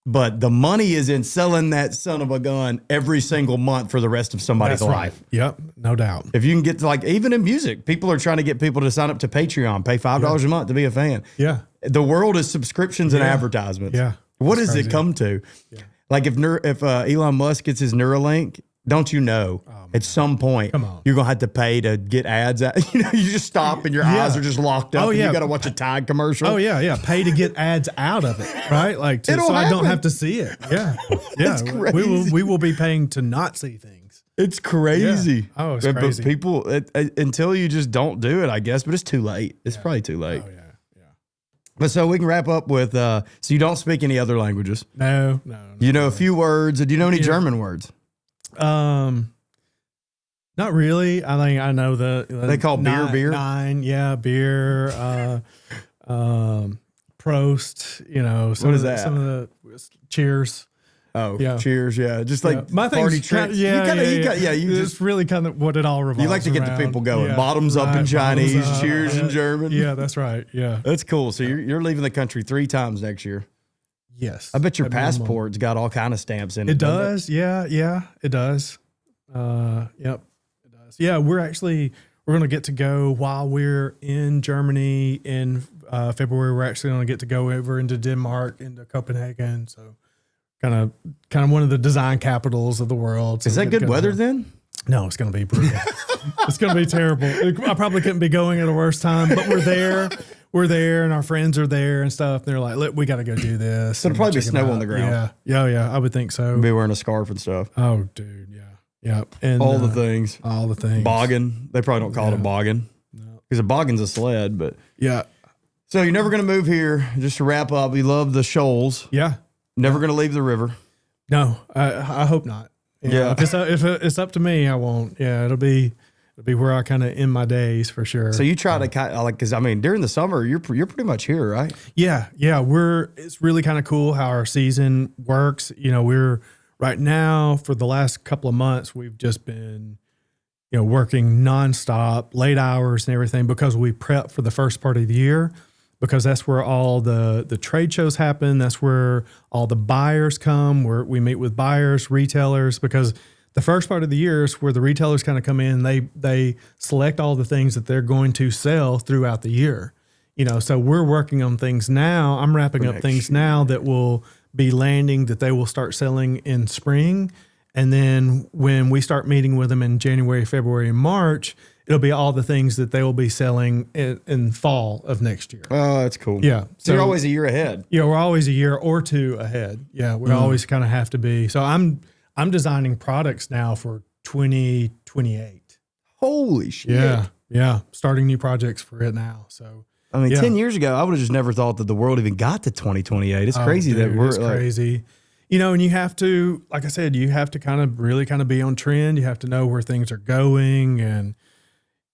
But the money is in selling that son of a gun every single month for the rest of somebody's That's life. right. Yep, no doubt. If you can get to even in music, people are trying to get people to sign up to Patreon, pay $5 a month to be a fan. Yeah. The world is subscriptions and advertisements. Yeah. What does crazy. it come to? Yeah. Like if Elon Musk gets his Neuralink, don't you know at some point you're going to have to pay to get ads out. You just stop and your eyes are just locked up. And you got to watch a Tide commercial. Oh, yeah. Pay to get ads out of it, right? Like, so I don't have to see it. Yeah. Yeah. It's crazy. We will be paying to not see things. It's crazy. Yeah. Oh, it's But crazy. people, until you just don't do it, I guess, but it's too late. It's probably too late. Oh, yeah. But so we can wrap up with, so you don't speak any other languages. No. You know a few words. Do you know any German words? Not really. I think I know They call beer. Yeah, beer. Prost. What is that? Some of the cheers. Oh, Yeah. cheers. Yeah. Just like My party thing's kind tricks. you just, it's really kind of what it all revolves you like to get around. the people going. Yeah, Bottoms up in right, Chinese, bottoms up. cheers in German. Yeah, that's right. Yeah. That's cool. So you're leaving the country 3 times next year. Yes. I bet your At minimum. passport's got all kind of stamps in it. It doesn't does. Yeah, it does. Yep. It does. Yeah, we're going to get to go while we're in Germany in February. We're actually going to get to go over into Denmark, into Copenhagen. So kind of one of the design capitals of the world. So Is that good weather then? No, it's going to be brutal. It's going to be terrible. I probably couldn't be going at a worse time, but we're there. We're there, and our friends are there and stuff. They're like, "Look, we got to go do this." So it'll probably be snow on the ground. Yeah. I would think so. Be wearing a scarf and stuff. Oh, dude, yeah. And All the things. All the things. Boggin. They probably don't call it a boggin. No. Because a boggin's a sled, but. Yeah. So you're never going to move here. Just to wrap up, you love the shoals. Yeah. Never going to leave the river. No, I hope not. Yeah. If it's up to me, I won't. Yeah, it'll be where I kind of end my days for sure. So you try to kind of like, because I mean, during the summer, you're pretty much here, right? Yeah. It's really kind of cool how our season works. We're right now for the last couple of months, we've just been, working nonstop, late hours and everything because we prep for the first part of the year. Because that's where all the trade shows happen. That's where all the buyers come. Where we meet with buyers, retailers. Because the first part of the year is where the retailers kind of come in. They select all the things that they're going to sell throughout the year. So we're working on things now. I'm wrapping up things now that will be landing that they will start selling in spring. And then when we start meeting with them in January, February, and March, it'll be all the things that they will be selling in fall of next year. Oh, that's cool. Yeah. So you're always a year ahead. Yeah, we're always a year or two ahead. Yeah, we always kind of have to be. So I'm designing products now for 2028. Holy shit. Yeah. Starting new projects for it now. So I mean, 10 years ago, I would have just never thought that the world even got to 2028. It's crazy that we're it's crazy. And you have to, like I said, you have to kind of be on trend. You have to know where things are going and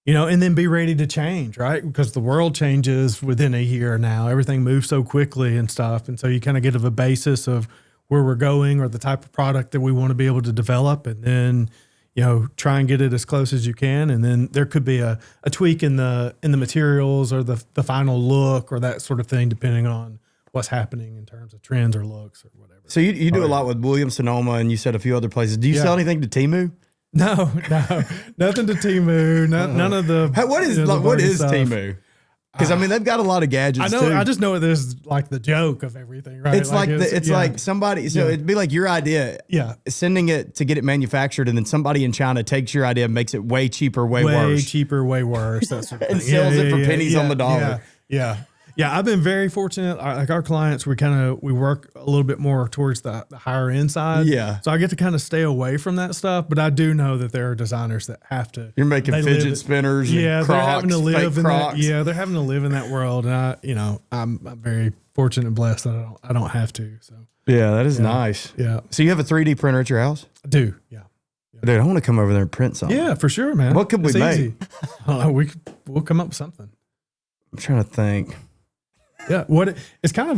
then be ready to change, right? Because the world changes within a year now. Everything moves so quickly and stuff. And so you kind of get a basis of where we're going or the type of product that we want to be able to develop and then, try and get it as close as you can. And then there could be a tweak in the materials or the final look or that sort of thing, depending on what's happening in terms of trends or looks or whatever. So you do a lot with Williams-Sonoma and you said a few other places. Do you sell anything to Temu? No, nothing to Temu. None of the. What is stuff. Temu? Because I mean, they've got a lot of gadgets. I know. Too. I just know there's like the joke of everything, right? It's like somebody. So it'd be like your idea. Yeah. Sending it to get it manufactured, and then somebody in China takes your idea and makes it way cheaper, way worse. Way cheaper, way worse. That sort of and thing. sells it for pennies on the dollar. Yeah, I've been very fortunate. Like our clients, we work a little bit more towards the higher end side. Yeah. So I get to kind of stay away from that stuff. But I do know that there are designers that have to. You're making fidget spinners. Yeah, and Crocs, they're having to live in Crocs. that. Yeah, they're having to live in that world. And I'm very fortunate and blessed that I don't have to. So yeah, that is nice. Yeah. So you have a 3D printer at your house? I do. Yeah. Dude, I want to come over there and print something. Yeah, for sure, man. What could we make? Easy. I don't know. We'll come up with something. I'm trying to think. Yeah, it's kind of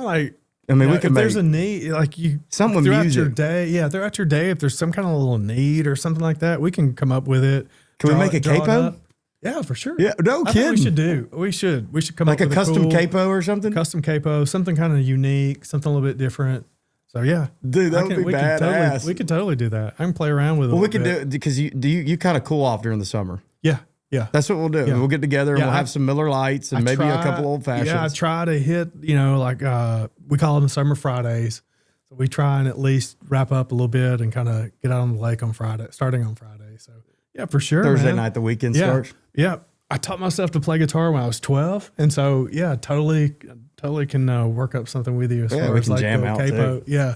like I mean, we could if make there's a need, like something with throughout music. your day. Throughout your day, if there's some kind of little need or something like that, we can come up with it. Can we make a capo? Yeah, for sure. Yeah, no I kidding. think we should come like up a with custom cool capo or something. Custom capo, something kind of unique, something a little bit different. So yeah, dude, that would be badass. We could totally do that. I can play around with it. Well, we can do it because you kind of cool off during the summer. Yeah. That's what we'll do. Yeah. We'll get together and Yeah, we'll have some Miller Lights and maybe a couple old fashions. Yeah, I try to hit, like we call them Summer Fridays. So we try and at least wrap up a little bit and kind of get out on the lake on Friday, starting on Friday. So yeah, for sure. Thursday night, the weekend starts. Yeah. I taught myself to play guitar when I was 12. And so, yeah, totally can work up something with you as far we as can like jam the out capo. too. Yeah.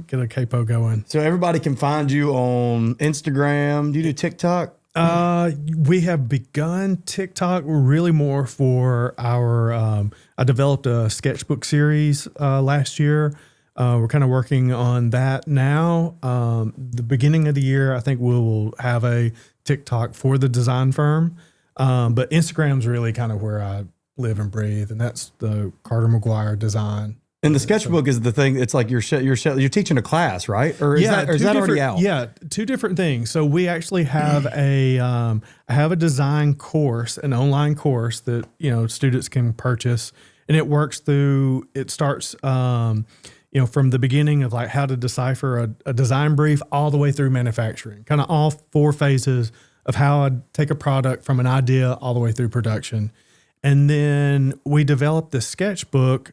Get a capo going. So everybody can find you on Instagram. Do you do TikTok? We have begun TikTok. We're really more for our, I developed a sketchbook series, last year. We're kind of working on that now. The beginning of the year, I think we will have a TikTok for the design firm. But Instagram's really kind of where I live and breathe. And that's the Carter McGuire design. And the sketchbook is the thing. It's like you're teaching a class, right? Or is that already out? Yeah, two different things. So we actually have I have a design course, an online course that students can purchase, and it works through. It starts from the beginning of like how to decipher a design brief all the way through manufacturing, kind of all 4 phases of how I'd take a product from an idea all the way through production. And then we developed this sketchbook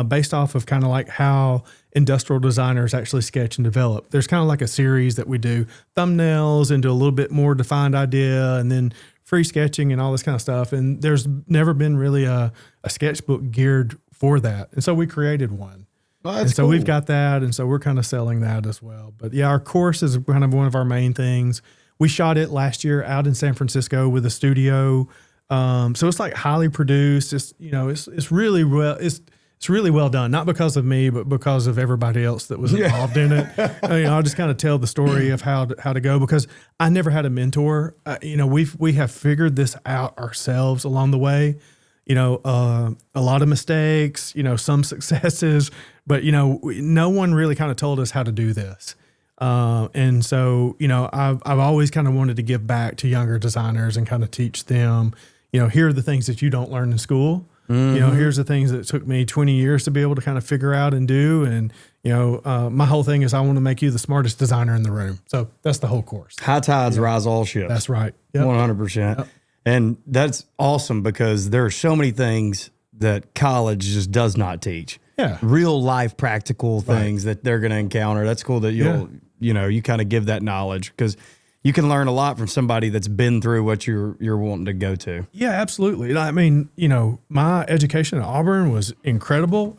based off of kind of like how industrial designers actually sketch and develop. There's kind of like a series that we do thumbnails into a little bit more defined idea and then free sketching and all this kind of stuff. And there's never been really a sketchbook geared for that. And so we created one. Well, and so we've got that. And so we're kind of selling that as well. But yeah, our course is kind of one of our main things. We shot it last year out in San Francisco with a studio. So it's like highly produced. It's, you know, it's really well, it's really well done. Not because of me, but because of everybody else that was involved in it. You know, I'll just kind of tell the story of how to go, because I never had a mentor. You know, we have figured this out ourselves along the way. You know, a lot of mistakes, you know, some successes, but you know, no one really kind of told us how to do this. And so, you know, I've always kind of wanted to give back to younger designers and kind of teach them, you know, here are the things that you don't learn in school. You know, here's the things that took me 20 years to be able to kind of figure out and do. And, you know, my whole thing is I want to make you the smartest designer in the room. So that's the whole course. High tides rise all ships. That's right. Yep. 100%. Yep. And that's awesome because there are so many things that college just does not teach. Yeah. Real life practical things that they're going to encounter. That's cool that you'll, you know, you kind of give that knowledge, because you can learn a lot from somebody that's been through what you're wanting to go to. Yeah, absolutely. I mean, you know, my education at Auburn was incredible.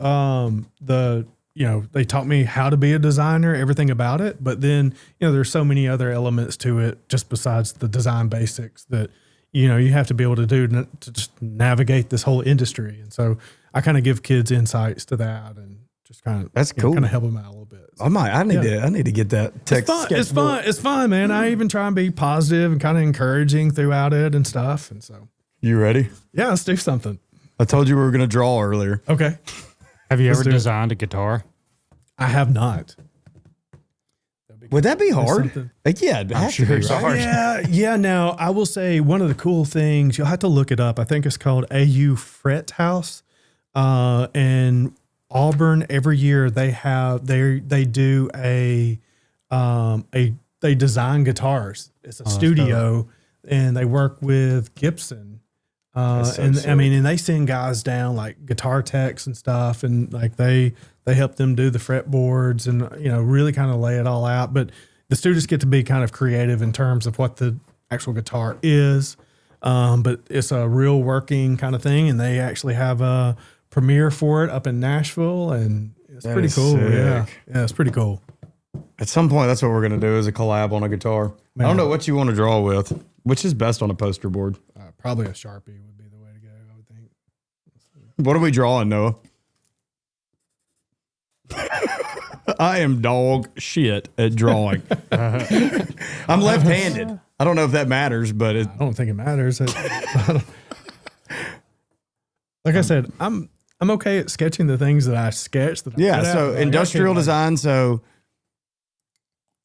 You know, they taught me how to be a designer, everything about it. But then, you know, there's so many other elements to it just besides the design basics that, you know, you have to be able to do to just navigate this whole industry. And so I kind of give kids insights to that and just kind of, that's cool. Kind of help them out a little bit. So, I need to get that text. It's fun, man. I even try and be positive and kind of encouraging throughout it and stuff. And so, you ready? yeah, let's do something. I told you we were going to draw earlier. Okay. Have you ever designed a guitar? I have not. Would that be hard? Yeah, it has to be, right? Yeah. Now, I will say one of the cool things, you'll have to look it up. I think it's called AU Fret House. And Auburn, every year they do they design guitars. It's a studio, and they work with Gibson. And they send guys down like guitar techs and stuff, and like they help them do the fretboards and, you know, really kind of lay it all out. But the students get to be kind of creative in terms of what the actual guitar is. But it's a real working kind of thing, and they actually have a premiere for it up in Nashville, and it's pretty cool. Sick. Yeah, it's pretty cool. At some point, that's what we're going to do, is a collab on a guitar. Man. I don't know what you want to draw with. Which is best on a poster board? Probably a Sharpie would be the way to go, I would think. What are we drawing, Noah? I am dog shit at drawing. I'm left-handed. I don't know if that matters, but I don't think it matters. Like I said, I'm okay at sketching the things that I sketch. So industrial design. So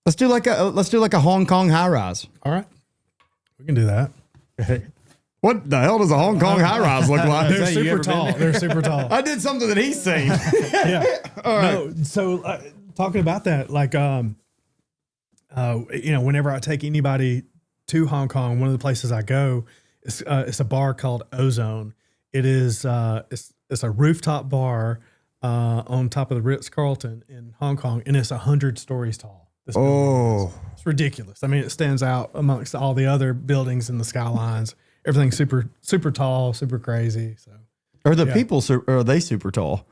let's do like a Hong Kong high rise. All right, we can do that. What the hell does a Hong Kong high rise look like? They're super tall. They're super tall. I did something that he's seen. Yeah. All right. No, so talking about that, like, you know, whenever I take anybody to Hong Kong, one of the places I go is it's a bar called Ozone. It is it's a rooftop bar on top of the Ritz-Carlton in Hong Kong, and it's 100 stories tall. This it's ridiculous. I mean, it stands out amongst all the other buildings in the skylines. Everything's super, super tall, super crazy. So, are the people? Are they super tall?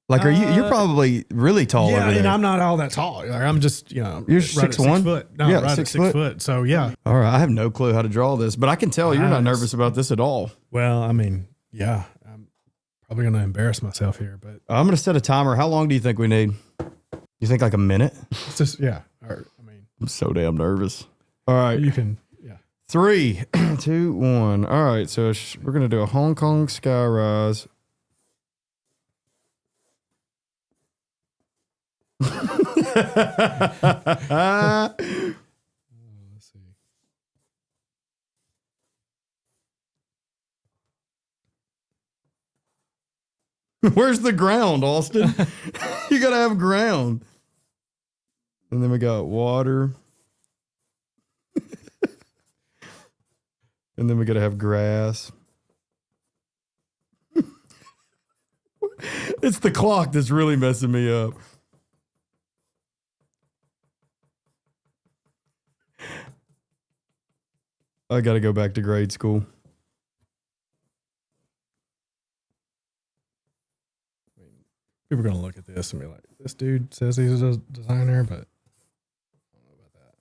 Like, are you? You're probably really tall. Yeah, over there. and I'm not all that tall. Like, I'm just, you know, you're right 6'1". 6 foot. No, yeah, right 6 at 6 foot. So yeah. All right, I have no clue how to draw this, but I can tell you're not nervous about this at all. Well, I mean, yeah, I'm probably going to embarrass myself here, but I'm going to set a timer. How long do you think we need? You think like a minute? it's just, yeah. Or, I mean, I'm so damn nervous. All right. you can, yeah. 3, 2, 1. All right. So we're going to do a Hong Kong sky rise. Let's see. Where's the ground, Austin? You got to have ground. And then we got water. And then we got to have grass. It's the clock that's really messing me up. I got to go back to grade school. People are going to look at this and be like, this dude says he's a designer, but I don't know about that.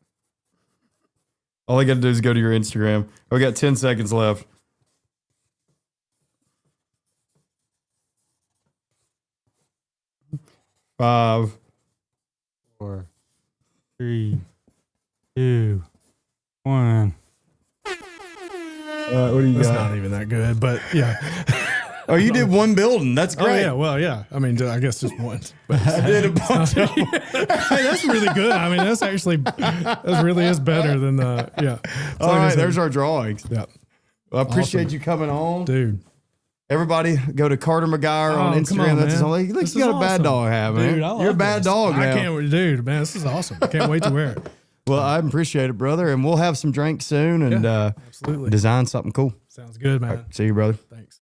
All I got to do is go to your Instagram. We got 10 seconds left. Five, 4, 3, 2, 1. what do you That's got? not even that good, but yeah. Oh, you did one building. That's Oh, great. yeah. Well, yeah. I mean, I guess just one. But I did a bunch of them. hey, that's really good. I mean, that really is better than the, yeah. It's All like I right, said, there's our drawings. yeah. Well, I appreciate Awesome. you coming on. Dude. Everybody go to Carter McGuire on come Instagram. on, That's his man. only. Look, This you got is a bad awesome. dog hat, man. Dude, I love You're a bad this. dog I now. can't, dude, man, this is awesome. I can't wait to wear it. Well, I appreciate it, brother. And we'll have some drinks soon and Absolutely. design something cool. Sounds good, man. See you, brother. Thanks.